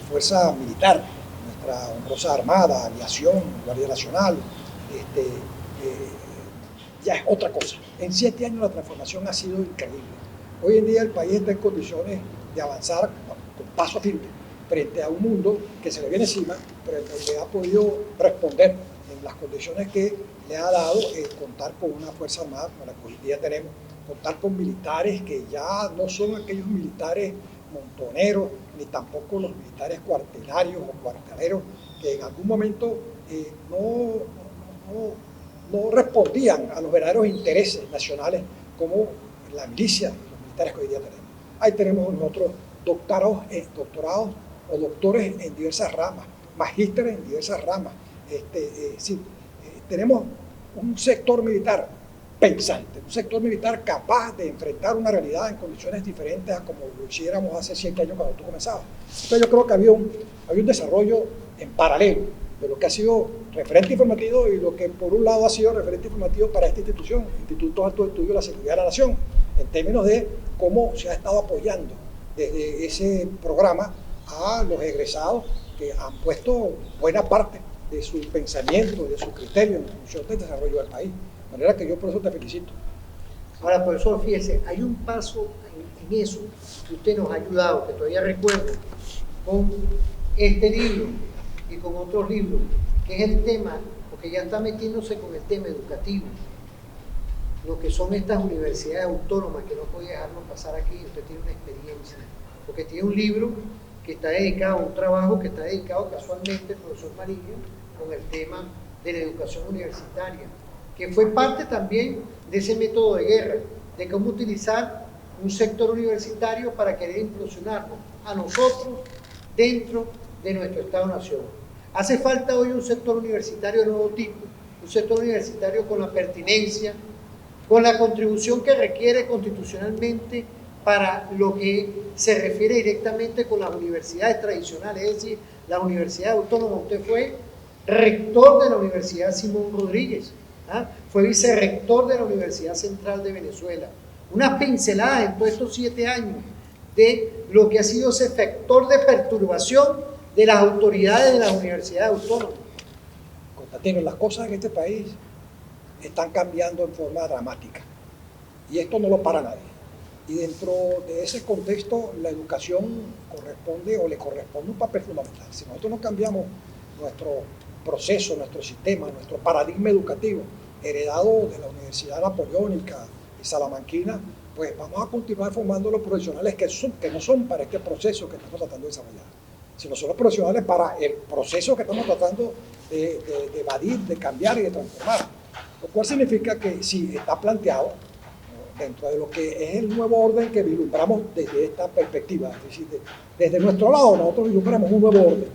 fuerza militar, nuestra honrosa armada, aviación, Guardia Nacional, ya es otra cosa. En 7 años la transformación ha sido increíble. Hoy en día el país está en condiciones de avanzar con paso firme frente a un mundo que se le viene encima, pero en donde ha podido responder en las condiciones que le ha dado contar con una fuerza armada como la que hoy día tenemos, contar con militares que ya no son aquellos militares montoneros, ni tampoco los militares cuartelarios o cuarteleros que en algún momento no respondían a los verdaderos intereses nacionales como la milicia y los militares que hoy día tenemos. Ahí tenemos nosotros doctorados o doctores en diversas ramas, magísteres en diversas ramas. Tenemos un sector militar pensante, un sector militar capaz de enfrentar una realidad en condiciones diferentes a como lo hiciéramos hace 7 años cuando tú comenzabas. Entonces yo creo que había un desarrollo en paralelo de lo que ha sido Referente Informativo y lo que por un lado ha sido Referente Informativo para esta institución, Instituto Alto de Estudio de la Seguridad de la Nación, en términos de cómo se ha estado apoyando desde ese programa a los egresados que han puesto buena parte de su pensamiento, de su criterio en función del desarrollo del país. De manera que yo por eso te felicito. Ahora, profesor, fíjese, hay un paso en eso que usted nos ha ayudado, que todavía recuerdo, con este libro y con otros libros, que es el tema, porque ya está metiéndose con el tema educativo, lo que son estas universidades autónomas, que no podía dejarnos pasar aquí. Usted tiene una experiencia, porque tiene un libro que está dedicado a un trabajo que está dedicado casualmente al profesor Marillo con el tema de la educación universitaria, que fue parte también de ese método de guerra, de cómo utilizar un sector universitario para querer impulsionarnos a nosotros dentro de nuestro Estado-Nación. Hace falta hoy un sector universitario de nuevo tipo, un sector universitario con la pertinencia, con la contribución que requiere constitucionalmente para lo que se refiere directamente con las universidades tradicionales, es decir, la Universidad Autónoma. Usted fue rector de la Universidad Simón Rodríguez, fue vicerrector de la Universidad Central de Venezuela. Unas pinceladas en todos estos 7 años de lo que ha sido ese factor de perturbación de las autoridades de las universidades autónomas. Constantino, las cosas en este país están cambiando en forma dramática y esto no lo para nadie. Y dentro de ese contexto la educación corresponde o le corresponde un papel fundamental. Si nosotros no cambiamos nuestro proceso, nuestro sistema, nuestro paradigma educativo heredado de la Universidad Napoleónica y Salamanquina, pues vamos a continuar formando los profesionales que no son para este proceso que estamos tratando de desarrollar, sino son los profesionales para el proceso que estamos tratando de evadir, de cambiar y de transformar. Lo cual significa que si está planteado dentro de lo que es el nuevo orden que vislumbramos desde esta perspectiva, es decir, desde nuestro lado nosotros vislumbramos un nuevo orden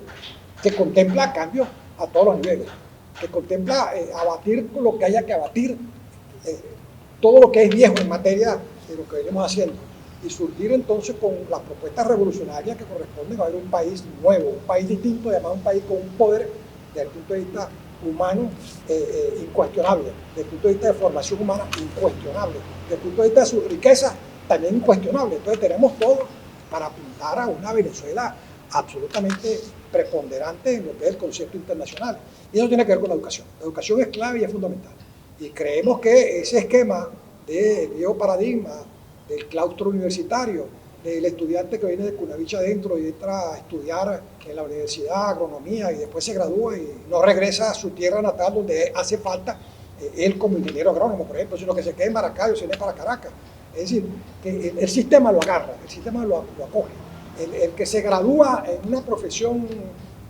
que contempla cambios a todos los niveles, que contempla abatir lo que haya que abatir, todo lo que es viejo en materia de lo que venimos haciendo, y surgir entonces con las propuestas revolucionarias que corresponden a ver un país nuevo, un país distinto, además un país con un poder desde el punto de vista humano incuestionable, desde el punto de vista de formación humana incuestionable, desde el punto de vista de su riqueza también incuestionable. Entonces tenemos todo para apuntar a una Venezuela absolutamente preponderante en lo que es el concepto internacional. Y eso tiene que ver con la educación. La educación es clave y es fundamental. Y creemos que ese esquema del viejo paradigma del claustro universitario, del estudiante que viene de Cunavich adentro y entra a estudiar en la universidad agronomía y después se gradúa y no regresa a su tierra natal donde hace falta él como ingeniero agrónomo, por ejemplo, sino que se quede en Maracaibo, se viene para Caracas. Es decir, que el sistema lo agarra, el sistema lo acoge. El que se gradúa en una profesión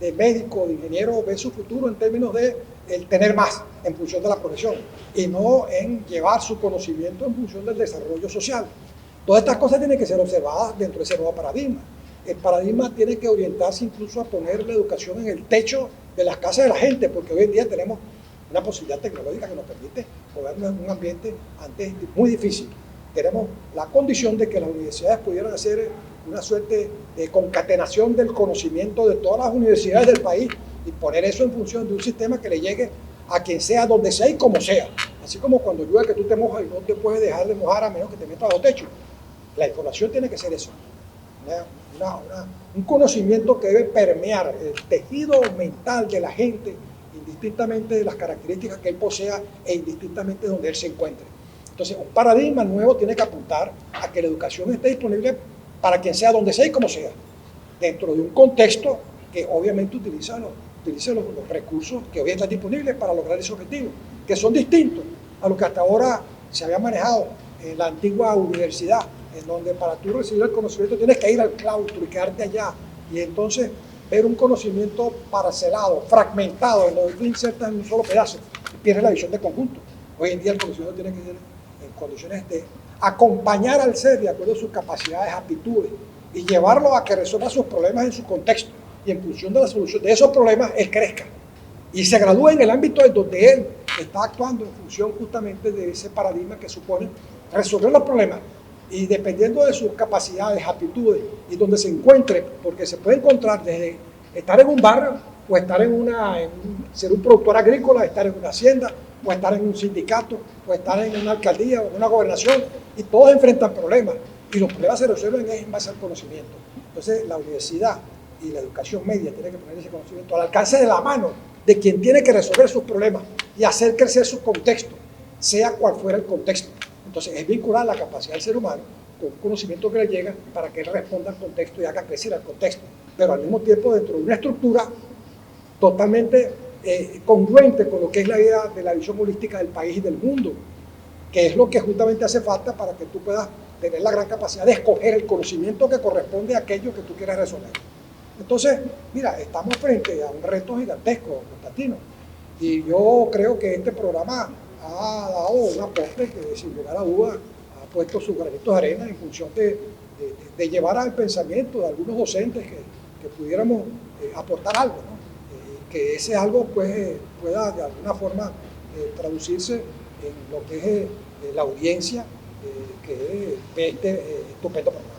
de médico, de ingeniero, ve su futuro en términos de el tener más en función de la profesión y no en llevar su conocimiento en función del desarrollo social. Todas estas cosas tienen que ser observadas dentro de ese nuevo paradigma. el paradigma tiene que orientarse incluso a poner la educación en el techo de las casas de la gente, porque hoy en día tenemos una posibilidad tecnológica que nos permite movernos en un ambiente antes muy difícil. Tenemos la condición de que las universidades pudieran hacer una suerte de concatenación del conocimiento de todas las universidades del país y poner eso en función de un sistema que le llegue a quien sea, donde sea y como sea. Así como cuando llueve que tú te mojas y no te puedes dejar de mojar a menos que te metas bajo techo. La información tiene que ser eso. Un conocimiento que debe permear el tejido mental de la gente, indistintamente de las características que él posea e indistintamente de donde él se encuentre. Entonces, un paradigma nuevo tiene que apuntar a que la educación esté disponible para quien sea, donde sea y como sea, dentro de un contexto que obviamente utilice los recursos que hoy están disponibles para lograr ese objetivo, que son distintos a lo que hasta ahora se había manejado en la antigua universidad, en donde para tú recibir el conocimiento tienes que ir al claustro y quedarte allá, y entonces ver un conocimiento parcelado, fragmentado, en donde tú insertas en un solo pedazo y pierdes la visión de conjunto. Hoy en día el conocimiento tiene que ser en condiciones de acompañar al ser de acuerdo a sus capacidades, aptitudes, y llevarlo a que resuelva sus problemas en su contexto, y en función de la solución de esos problemas, él crezca y se gradúe en el ámbito en donde él está actuando en función justamente de ese paradigma que supone resolver los problemas, y dependiendo de sus capacidades, aptitudes y donde se encuentre, porque se puede encontrar desde estar en un barrio o estar ser un productor agrícola, estar en una hacienda o estar en un sindicato o estar en una alcaldía o en una gobernación, y todos enfrentan problemas y los problemas se resuelven en base al conocimiento. Entonces la universidad y la educación media tiene que poner ese conocimiento al alcance de la mano de quien tiene que resolver sus problemas y hacer crecer su contexto, sea cual fuera el contexto. Entonces es vincular la capacidad del ser humano con un conocimiento que le llega para que él responda al contexto y haga crecer al contexto, pero al mismo tiempo dentro de una estructura totalmente congruente con lo que es la idea de la visión holística del país y del mundo, que es lo que justamente hace falta para que tú puedas tener la gran capacidad de escoger el conocimiento que corresponde a aquello que tú quieras resolver. Entonces, mira, estamos frente a un reto gigantesco, Constantino, y yo creo que este programa ha dado un aporte que sin lugar a dudas ha puesto sus granitos de arena en función de llevar al pensamiento de algunos docentes que pudiéramos aportar algo, ¿no? Que ese algo pues, pueda de alguna forma traducirse en lo que es la audiencia que ve este estupendo programa.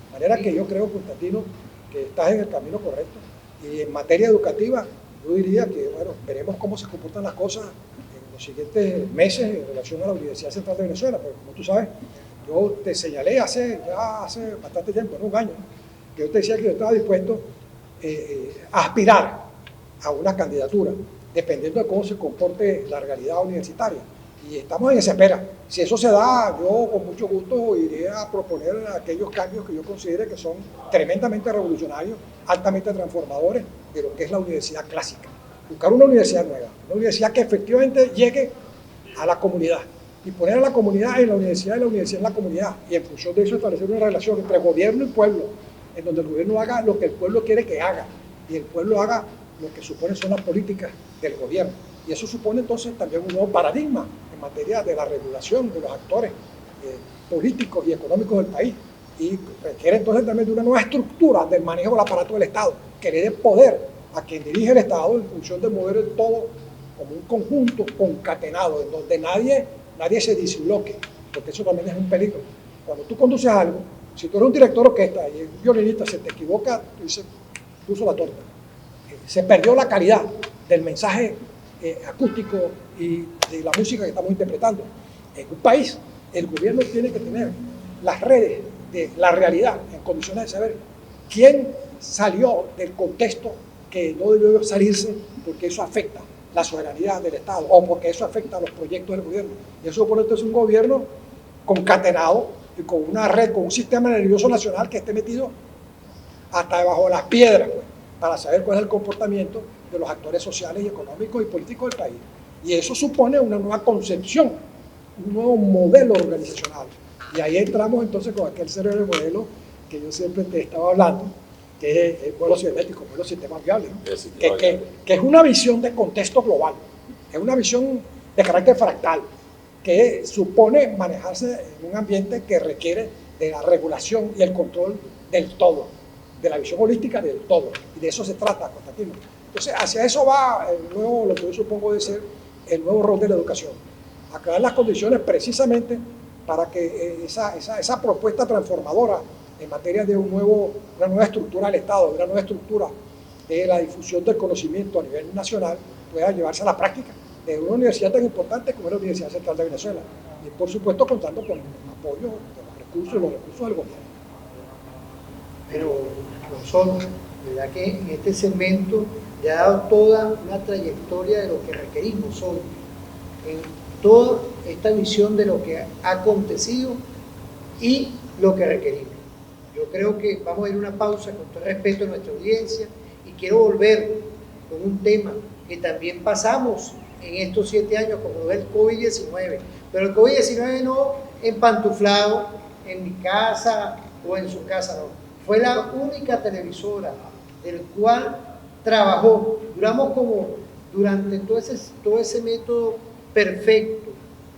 De manera que yo creo, Constantino, que estás en el camino correcto, y en materia educativa yo diría que, bueno, veremos cómo se comportan las cosas en los siguientes meses en relación a la Universidad Central de Venezuela, porque como tú sabes, yo te señalé hace bastante tiempo, en un año, que yo te decía que yo estaba dispuesto a aspirar a una candidatura, dependiendo de cómo se comporte la realidad universitaria. Y estamos en esa espera. Si eso se da, yo con mucho gusto iré a proponer aquellos cambios que yo considere que son tremendamente revolucionarios, altamente transformadores de lo que es la universidad clásica. Buscar una universidad nueva, una universidad que efectivamente llegue a la comunidad, y poner a la comunidad en la universidad y la universidad en la comunidad, y en función de eso establecer una relación entre gobierno y pueblo, en donde el gobierno haga lo que el pueblo quiere que haga y el pueblo haga lo que supone son las políticas del gobierno. Y eso supone entonces también un nuevo paradigma en materia de la regulación de los actores políticos y económicos del país, y requiere entonces también de una nueva estructura del manejo del aparato del Estado, que le dé poder a quien dirige el Estado en función de mover el todo como un conjunto concatenado, en donde nadie se disloque, porque eso también es un peligro. Cuando tú conduces algo, si tú eres un director de orquesta y el violinista se te equivoca, tú dices, puso la torta. Se perdió la calidad del mensaje acústico y de la música que estamos interpretando. En un país, el gobierno tiene que tener las redes de la realidad en condiciones de saber quién salió del contexto que no debió salirse, porque eso afecta la soberanía del Estado o porque eso afecta a los proyectos del gobierno. Y eso supone entonces un gobierno concatenado y con una red, con un sistema nervioso nacional que esté metido hasta debajo de las piedras, pues, para saber cuál es el comportamiento de los actores sociales y económicos y políticos del país. Y eso supone una nueva concepción, un nuevo modelo organizacional. Y ahí entramos entonces con aquel célebre modelo que yo siempre te estaba hablando, que es el modelo cibernético, el modelo sistema viable, ¿no? Que es una visión de contexto global, es una visión de carácter fractal, que supone manejarse en un ambiente que requiere de la regulación y el control del todo, de la visión holística del todo, y de eso se trata, Constantino. Entonces, hacia eso va lo que yo supongo de ser el nuevo rol de la educación, a crear las condiciones precisamente para que esa propuesta transformadora en materia de una nueva estructura del Estado, de una nueva estructura de la difusión del conocimiento a nivel nacional, pueda llevarse a la práctica de una universidad tan importante como es la Universidad Central de Venezuela. Y por supuesto contando con el apoyo de los recursos del gobierno. Pero, profesor, verdad que en este segmento le ha dado toda una trayectoria de lo que requerimos hoy, en toda esta visión de lo que ha acontecido y lo que requerimos. Yo creo que vamos a ir a una pausa con todo el respeto a nuestra audiencia y quiero volver con un tema que también pasamos en estos 7 años, como es el COVID-19, pero el COVID-19 no empantuflado en mi casa o en su casa, no. Fue la única televisora del cual trabajó. Durante todo ese método perfecto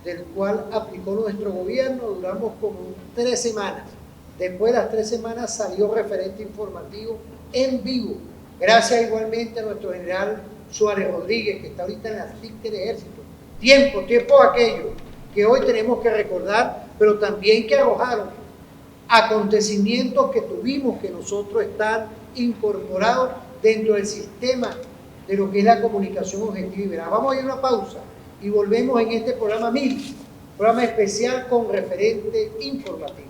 del cual aplicó nuestro gobierno, duramos como 3 semanas. Después de las 3 semanas salió referente informativo en vivo, gracias igualmente a nuestro general Suárez Rodríguez, que está ahorita en la TIC del Ejército. Tiempo aquello que hoy tenemos que recordar, pero también que arrojaron acontecimientos que tuvimos que nosotros estar incorporados dentro del sistema de lo que es la comunicación objetiva y veraz. Vamos a ir a una pausa y volvemos en este programa 1000, programa especial con referente informativo.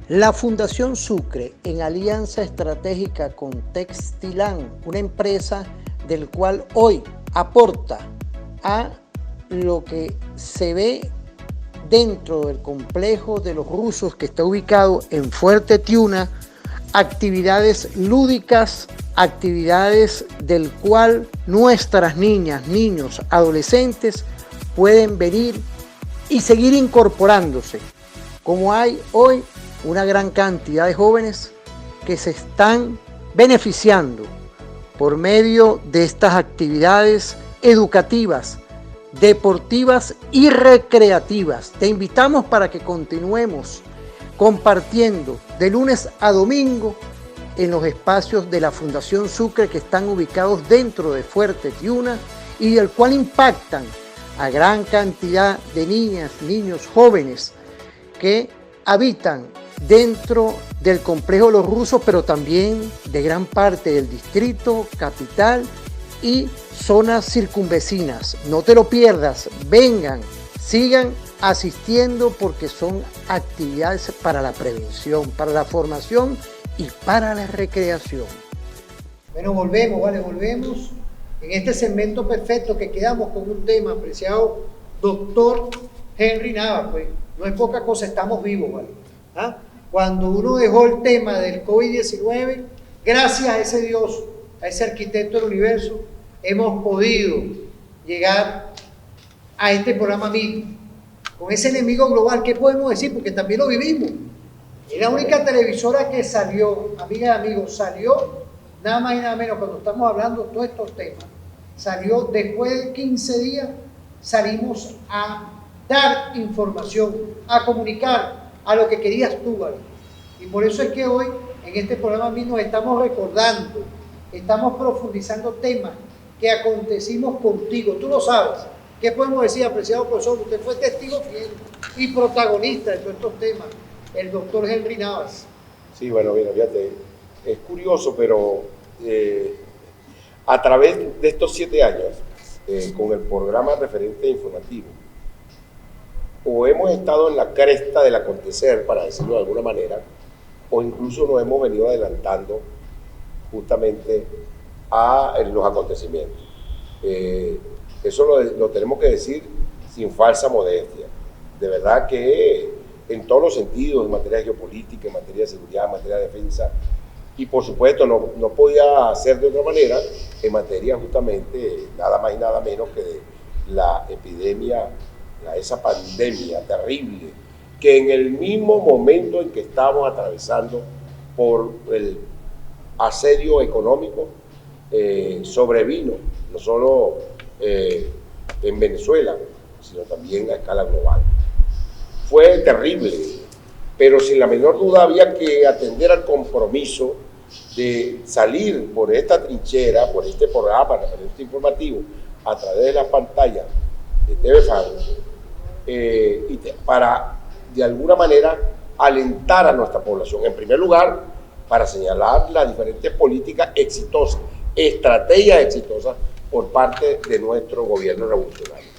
La Fundación Sucre, en alianza estratégica con Textilán, una empresa del cual hoy aporta a lo que se ve dentro del complejo de los rusos que está ubicado en Fuerte Tiuna, actividades lúdicas, actividades del cual nuestras niñas, niños, adolescentes pueden venir y seguir incorporándose, como hay hoy una gran cantidad de jóvenes que se están beneficiando por medio de estas actividades educativas, deportivas y recreativas. Te invitamos para que continuemos compartiendo de lunes a domingo en los espacios de la Fundación Sucre que están ubicados dentro de Fuerte Tiuna y del cual impactan a gran cantidad de niñas, niños, jóvenes que habitan dentro del complejo Los Rusos, pero también de gran parte del distrito, capital y zonas circunvecinas. No te lo pierdas, vengan, sigan asistiendo porque son actividades para la prevención, para la formación y para la recreación. Bueno, volvemos en este segmento perfecto que quedamos con un tema, apreciado doctor Henry Navas, pues no es poca cosa, estamos vivos, ¿vale? ¿Ah? Cuando uno dejó el tema del COVID-19, gracias a ese Dios, a ese arquitecto del universo, hemos podido llegar a este programa 1000. Con ese enemigo global, ¿qué podemos decir? Porque también lo vivimos. Es la única televisora que salió, amigas y amigos, salió nada más y nada menos, cuando estamos hablando de todos estos temas, salió después de 15 días, salimos a dar información, a comunicar a lo que querías tú, ¿vale? Y por eso es que hoy, en este programa mismo, estamos recordando, estamos profundizando temas que acontecimos contigo. Tú lo sabes. ¿Qué podemos decir, apreciado profesor? Usted fue testigo fiel y protagonista de todos estos temas, el doctor Henry Navas. Sí, bueno, mira, fíjate, es curioso, pero a través de estos 7 años, con el programa referente informativo, o hemos estado en la cresta del acontecer, para decirlo de alguna manera, o incluso nos hemos venido adelantando justamente a los acontecimientos. Eso lo tenemos que decir sin falsa modestia. De verdad que en todos los sentidos, en materia de geopolítica, en materia de seguridad, en materia de defensa, y por supuesto no podía ser de otra manera en materia justamente nada más y nada menos que de la epidemia, esa pandemia terrible, que en el mismo momento en que estamos atravesando por el asedio económico, sobrevino, no solo en Venezuela, sino también a escala global. Fue terrible, pero sin la menor duda había que atender al compromiso de salir por esta trinchera, por este programa, referente informativo, a través de las pantallas de TVFAN, para de alguna manera alentar a nuestra población. En primer lugar, para señalar las diferentes políticas exitosas, estrategias exitosas por parte de nuestro gobierno revolucionario.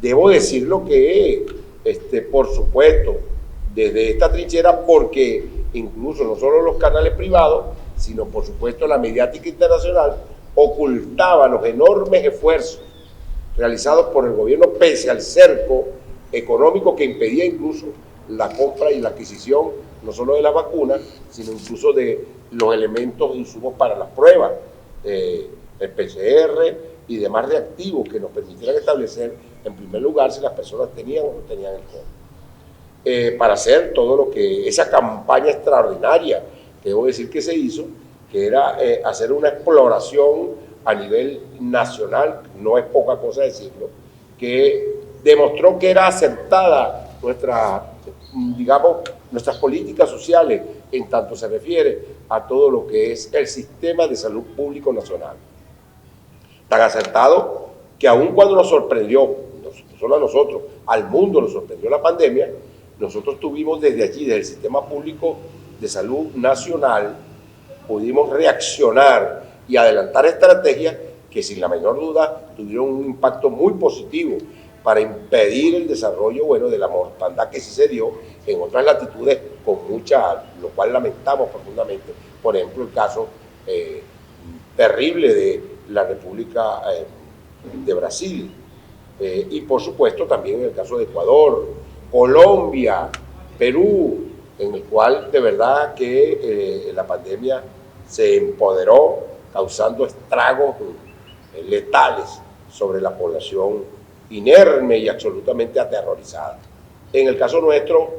Debo decirlo que, por supuesto, desde esta trinchera, porque incluso no solo los canales privados, sino por supuesto la mediática internacional, ocultaba los enormes esfuerzos realizados por el gobierno pese al cerco económico que impedía incluso la compra y la adquisición no solo de las vacunas, sino incluso de los elementos e insumos para las pruebas, el PCR y demás reactivos que nos permitieran establecer en primer lugar si las personas tenían o no tenían el COVID. Para hacer todo lo que, esa campaña extraordinaria, que debo decir que se hizo, que era hacer una exploración a nivel nacional, no es poca cosa decirlo, que demostró que era acertada nuestras políticas sociales en tanto se refiere a todo lo que es el sistema de salud público nacional. Tan acertado que aun cuando nos sorprendió, no solo a nosotros, al mundo nos sorprendió la pandemia, nosotros tuvimos desde allí, desde el sistema público de salud nacional, pudimos reaccionar y adelantar estrategias que sin la menor duda tuvieron un impacto muy positivo para impedir el desarrollo de la mortandad que sí se dio en otras latitudes con lo cual lamentamos profundamente. Por ejemplo, el caso terrible de la República de Brasil y por supuesto también en el caso de Ecuador, Colombia, Perú, en el cual de verdad que la pandemia se empoderó causando estragos letales sobre la población inerme y absolutamente aterrorizada. En el caso nuestro,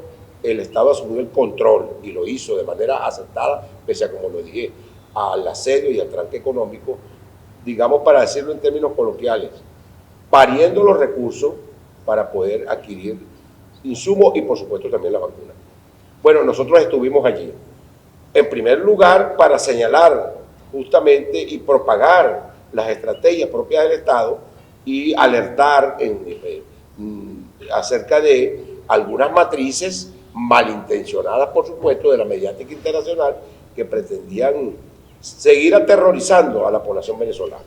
el Estado asumió el control y lo hizo de manera acertada, pese a, como lo dije, al asedio y al tranque económico, digamos, para decirlo en términos coloquiales, pariendo los recursos para poder adquirir insumos y por supuesto también la vacuna. Bueno, nosotros estuvimos allí, en primer lugar, para señalar justamente y propagar las estrategias propias del Estado y alertar acerca de algunas matrices malintencionadas, por supuesto, de la mediática internacional que pretendían seguir aterrorizando a la población venezolana.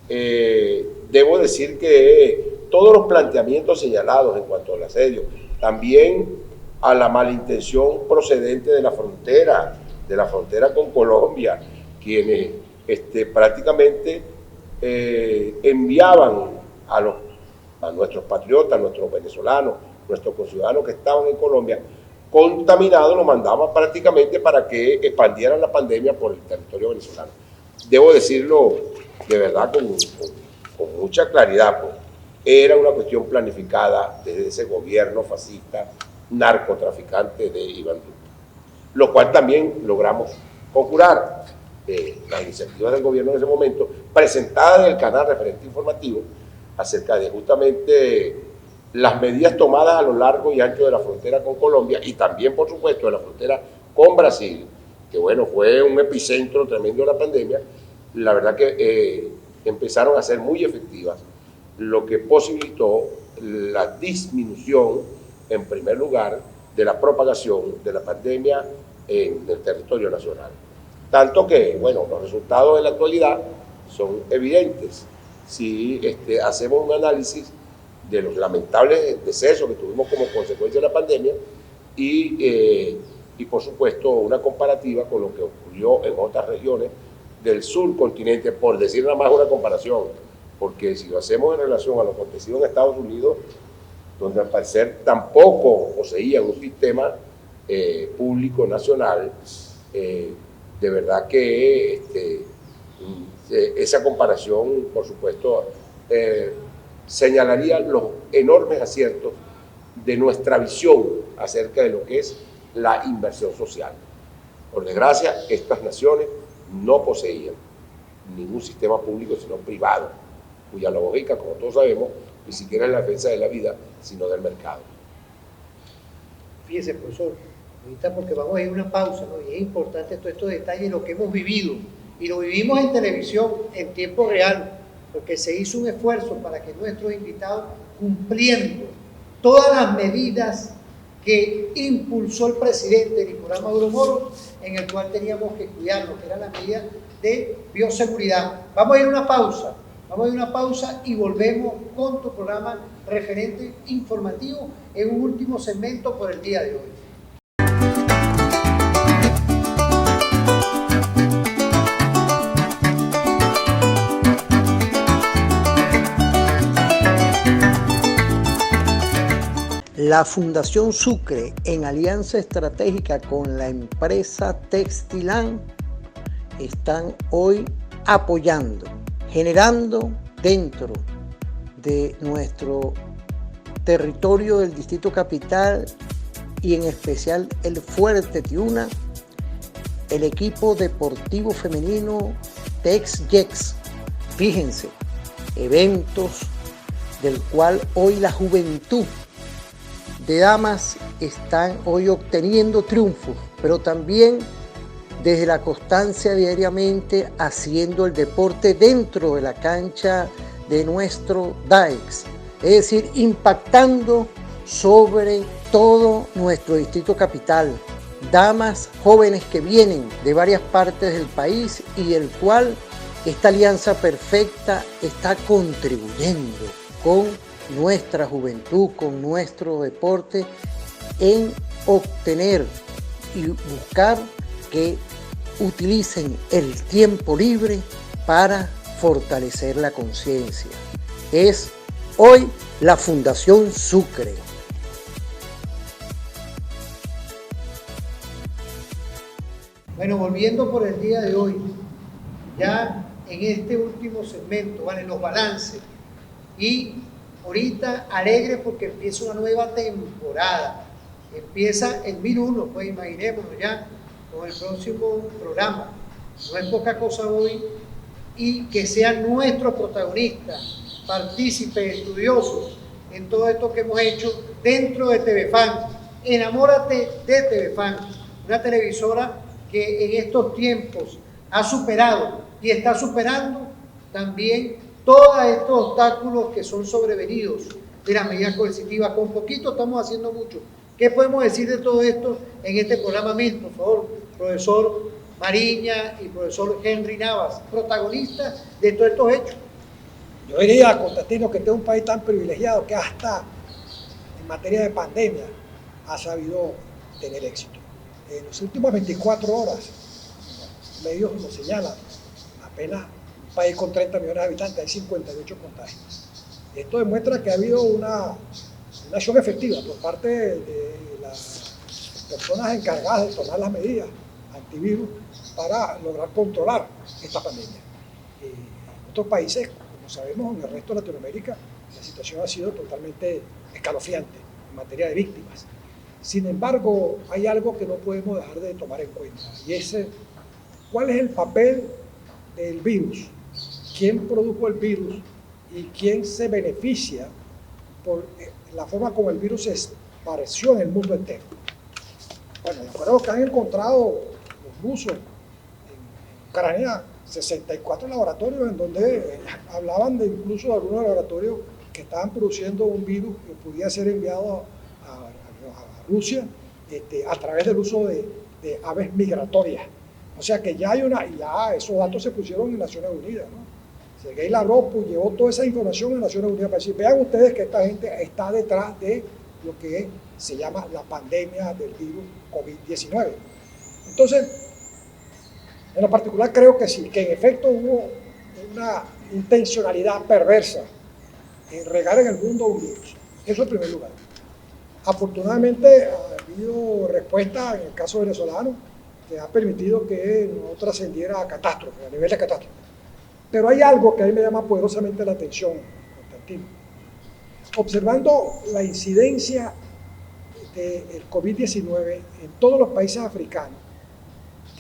Debo decir que todos los planteamientos señalados en cuanto al asedio, también a la malintención procedente de la frontera con Colombia, quienes prácticamente enviaban a nuestros patriotas, nuestros venezolanos, nuestros conciudadanos que estaban en Colombia, contaminados, los mandaban prácticamente para que expandieran la pandemia por el territorio venezolano. Debo decirlo de verdad con mucha claridad, pues, era una cuestión planificada desde ese gobierno fascista, narcotraficante de Iván Duque, lo cual también logramos conjurar. Las iniciativas del gobierno en ese momento, presentadas en el canal referente informativo, acerca de justamente las medidas tomadas a lo largo y ancho de la frontera con Colombia y también, por supuesto, de la frontera con Brasil, que fue un epicentro tremendo de la pandemia. La verdad que empezaron a ser muy efectivas, lo que posibilitó la disminución, en primer lugar, de la propagación de la pandemia en el territorio nacional. Tanto que, los resultados de la actualidad son evidentes. Si hacemos un análisis de los lamentables decesos que tuvimos como consecuencia de la pandemia y por supuesto, una comparativa con lo que ocurrió en otras regiones del subcontinente, por decir nada más una comparación, porque si lo hacemos en relación a lo acontecido en Estados Unidos, donde al parecer tampoco poseían un sistema público nacional, de verdad que esa comparación, por supuesto, señalaría los enormes aciertos de nuestra visión acerca de lo que es la inversión social. Por desgracia, estas naciones no poseían ningún sistema público, sino privado, cuya lógica, como todos sabemos, ni siquiera es la defensa de la vida, sino del mercado. Fíjese, profesor, ahorita porque vamos a ir a una pausa, ¿no? Y es importante todos estos detalles, lo que hemos vivido, y lo vivimos en televisión, en tiempo real, porque se hizo un esfuerzo para que nuestros invitados, cumpliendo todas las medidas que impulsó el presidente Nicolás Maduro Moro, en el cual teníamos que cuidarnos, que era la medida de bioseguridad. Vamos a ir a una pausa y volvemos con tu programa referente informativo en un último segmento por el día de hoy. La Fundación Sucre, en alianza estratégica con la empresa Textilan, están hoy apoyando, generando dentro de nuestro territorio del Distrito Capital y en especial el Fuerte Tiuna, el equipo deportivo femenino TexJex. Fíjense, eventos del cual hoy la juventud de damas están hoy obteniendo triunfos, pero también desde la constancia diariamente haciendo el deporte dentro de la cancha de nuestro DAEX, es decir, impactando sobre todo nuestro distrito capital, damas jóvenes que vienen de varias partes del país y el cual esta alianza perfecta está contribuyendo con nuestra juventud, con nuestro deporte, en obtener y buscar que utilicen el tiempo libre para fortalecer la conciencia. Es hoy la Fundación Sucre. Bueno, volviendo por el día de hoy, ya en este último segmento, ¿vale? Los balances, y ahorita alegre porque empieza una nueva temporada, empieza el 1001, pues imaginémonos ya con el próximo programa. No es poca cosa hoy, y que sean nuestros protagonistas, partícipes, estudiosos en todo esto que hemos hecho dentro de TVFan. Enamórate de TVFan, una televisora que en estos tiempos ha superado y está superando también todos estos obstáculos que son sobrevenidos de las medidas coercitivas. Con poquito estamos haciendo mucho. ¿Qué podemos decir de todo esto en este programa mismo? Por favor, profesor Mariña y profesor Henry Navas, protagonistas de todos estos hechos. Yo diría, Constantino, que este es un país tan privilegiado que hasta en materia de pandemia ha sabido tener éxito. En las últimas 24 horas, medios lo señalan, apenas un país con 30 millones de habitantes, hay 58 contagios. Esto demuestra que ha habido una acción efectiva por parte de las personas encargadas de tomar las medidas antivirus para lograr controlar esta pandemia. En otros países, como sabemos, en el resto de Latinoamérica, la situación ha sido totalmente escalofriante en materia de víctimas. Sin embargo, hay algo que no podemos dejar de tomar en cuenta, y es cuál es el papel del virus, quién produjo el virus y quién se beneficia por la forma como el virus se esparció en el mundo entero. Bueno, de acuerdo a lo que han encontrado los rusos en Ucrania, 64 laboratorios en donde hablaban de incluso de algunos laboratorios que estaban produciendo un virus que podía ser enviado a Rusia a través del uso de aves migratorias. O sea que ya hay ya esos datos se pusieron en Naciones Unidas, ¿no? Sergei Lavrov llevó toda esa información en Naciones Unidas para decir, vean ustedes que esta gente está detrás de lo que se llama la pandemia del virus COVID-19. Entonces, en lo particular creo que sí, que en efecto hubo una intencionalidad perversa en regar en el mundo un virus. Eso en primer lugar. Afortunadamente ha habido respuesta en el caso venezolano que ha permitido que no trascendiera a catástrofe, a nivel de catástrofe. Pero hay algo que a mí me llama poderosamente la atención, Constantino. Observando la incidencia del COVID-19 en todos los países africanos,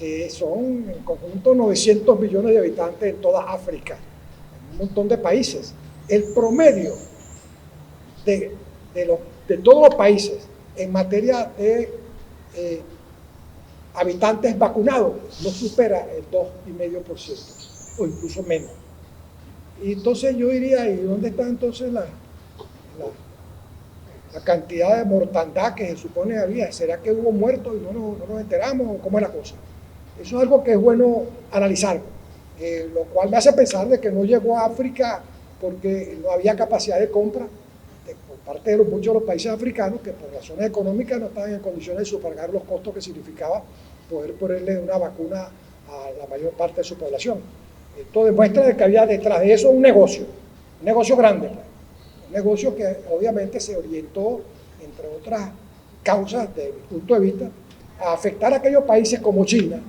que son en conjunto 900 millones de habitantes en toda África, en un montón de países. El promedio de todos los países en materia de habitantes vacunados no supera el 2,5% o incluso menos. Y entonces yo diría, ¿y dónde está entonces la cantidad de mortandad que se supone había? ¿Será que hubo muertos y no nos enteramos? ¿Cómo es la cosa? Eso es algo que es bueno analizar, lo cual me hace pensar de que no llegó a África porque no había capacidad de compra por parte de muchos de los países africanos, que por razones económicas no estaban en condiciones de sufragar los costos que significaba poder ponerle una vacuna a la mayor parte de su población. Esto demuestra que había detrás de eso un negocio grande, un negocio que obviamente se orientó, entre otras causas desde mi punto de vista, a afectar a aquellos países como China,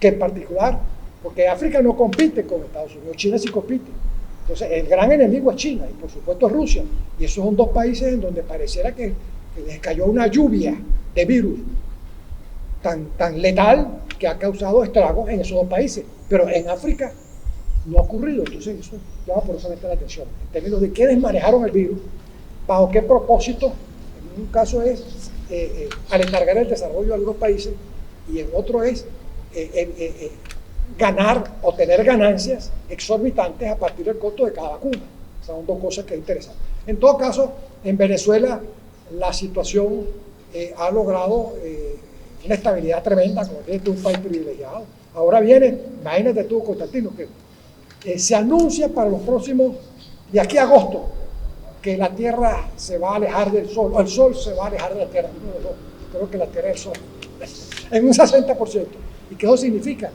que en particular, porque África no compite con Estados Unidos, China sí compite. Entonces el gran enemigo es China y por supuesto Rusia, y esos son dos países en donde pareciera que les cayó una lluvia de virus tan letal que ha causado estragos en esos dos países, pero en África no ha ocurrido. Entonces eso llama poderosamente la atención en términos de quiénes manejaron el virus, bajo qué propósito. En un caso es alentar el desarrollo de algunos países y en otro es ganar o tener ganancias exorbitantes a partir del costo de cada vacuna. Son dos cosas que interesan. En todo caso, en Venezuela la situación ha logrado una estabilidad tremenda, como que es un país privilegiado. Ahora viene, imagínate tú, Constantino, que se anuncia para los próximos, de aquí a agosto, que la Tierra se va a alejar del Sol, o el Sol se va a alejar de la Tierra. Creo que la Tierra es el Sol, en un 60%. ¿Y qué eso significa?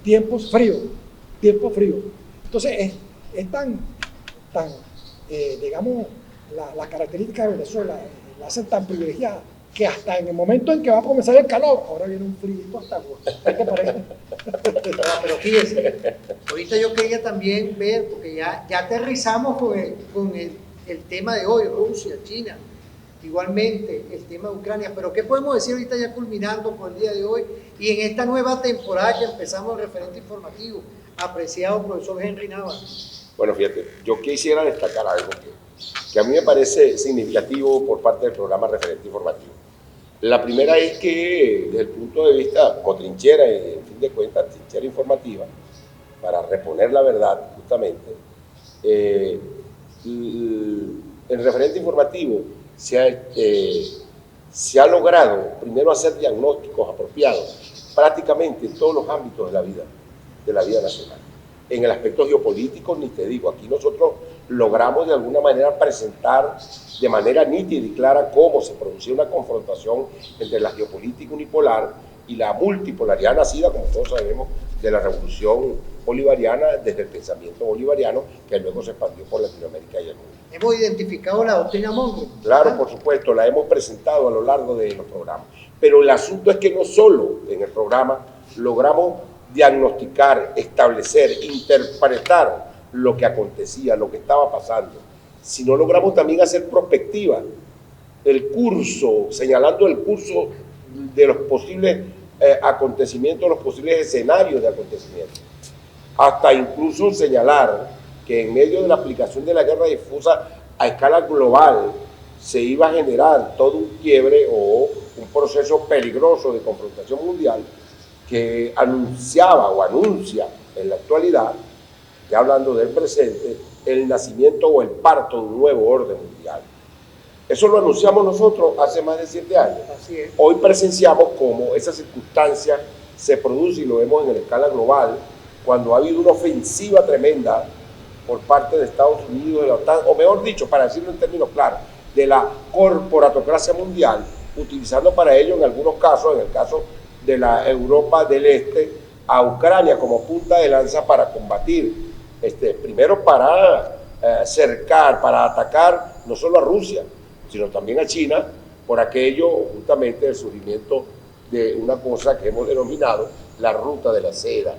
Tiempo frío. Entonces es tan digamos, la característica de Venezuela la hace tan privilegiada que hasta en el momento en que va a comenzar el calor, ahora viene un frío hasta agosto. ¿Qué te parece? Pero fíjese, ahorita yo quería también ver, porque ya aterrizamos con el tema de hoy, Rusia, China, igualmente el tema de Ucrania, pero ¿qué podemos decir ahorita ya culminando con el día de hoy y en esta nueva temporada que empezamos el referente informativo, apreciado profesor Henry Nava? Bueno, fíjate, yo quisiera destacar algo que a mí me parece significativo por parte del programa Referente Informativo. La primera es que, desde el punto de vista cotrinchera, en fin de cuentas, trinchera informativa, para reponer la verdad, justamente, el referente informativo se ha logrado, primero, hacer diagnósticos apropiados prácticamente en todos los ámbitos de la vida nacional. En el aspecto geopolítico, ni te digo, aquí nosotros logramos de alguna manera presentar de manera nítida y clara cómo se producía una confrontación entre la geopolítica unipolar y la multipolaridad nacida, como todos sabemos, de la revolución bolivariana, desde el pensamiento bolivariano, que luego se expandió por Latinoamérica y el mundo. Hemos identificado la doctrina Monroe. Claro, por supuesto, la hemos presentado a lo largo de los programas. Pero el asunto es que no solo en el programa logramos diagnosticar, establecer, interpretar lo que acontecía, lo que estaba pasando, sino logramos también hacer prospectiva, el curso, señalando el curso de los posibles acontecimientos, los posibles escenarios de acontecimientos, hasta incluso señalar que en medio de la aplicación de la guerra difusa a escala global se iba a generar todo un quiebre o un proceso peligroso de confrontación mundial que anunciaba o anuncia en la actualidad, ya hablando del presente, el nacimiento o el parto de un nuevo orden mundial. Eso lo anunciamos nosotros hace más de 7 años. Así es. Hoy presenciamos cómo esa circunstancia se produce y lo vemos en la escala global, cuando ha habido una ofensiva tremenda por parte de Estados Unidos, de la OTAN, o mejor dicho, para decirlo en términos claros, de la corporatocracia mundial, utilizando para ello en algunos casos, en el caso de la Europa del Este, a Ucrania como punta de lanza para combatir, primero para cercar, para atacar no solo a Rusia, sino también a China, por aquello justamente del surgimiento de una cosa que hemos denominado la ruta de la seda,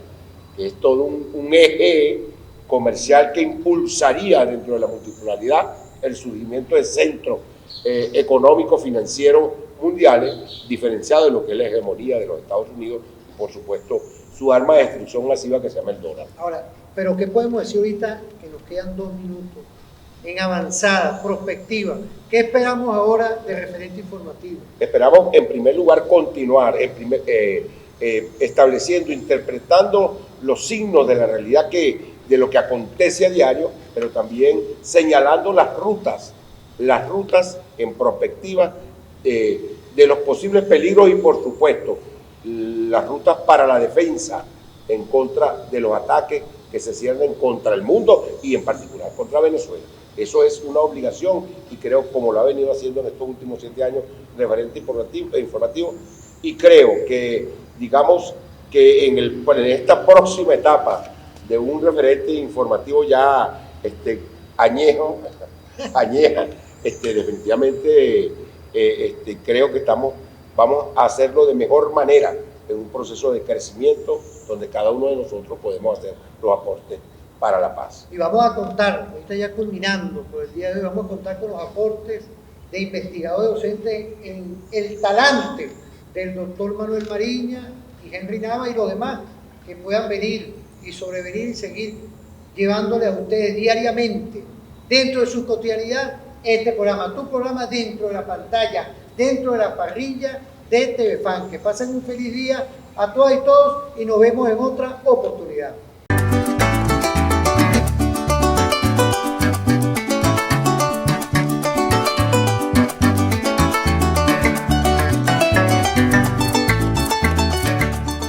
que es todo un eje comercial que impulsaría dentro de la multipolaridad el surgimiento de centros económicos, financieros mundiales, diferenciado de lo que es la hegemonía de los Estados Unidos, por supuesto, su arma de destrucción masiva que se llama el dólar. Ahora, pero ¿qué podemos decir ahorita, que nos quedan 2 minutos, en avanzada, prospectiva? ¿Qué esperamos ahora de referente informativo? Esperamos, en primer lugar, continuar estableciendo, interpretando los signos de la realidad de lo que acontece a diario, pero también señalando las rutas en perspectiva de los posibles peligros y, por supuesto, las rutas para la defensa en contra de los ataques que se ciernen contra el mundo y en particular contra Venezuela. Eso es una obligación y creo, como lo ha venido haciendo en estos últimos 7 años, referente informativo, y creo que, digamos, que en esta próxima etapa de un referente informativo ya añeja, definitivamente creo que vamos a hacerlo de mejor manera en un proceso de crecimiento donde cada uno de nosotros podemos hacer los aportes para la paz. Y vamos a contar, ahorita ya culminando por el día de hoy, vamos a contar con los aportes de investigadores docentes en el talante del doctor Manuel Mariña y Henry Nava y los demás que puedan venir y sobrevenir y seguir llevándole a ustedes diariamente, dentro de su cotidianidad, este programa, tu programa dentro de la pantalla, dentro de la parrilla de TVFAN. Que pasen un feliz día a todas y todos y nos vemos en otra oportunidad.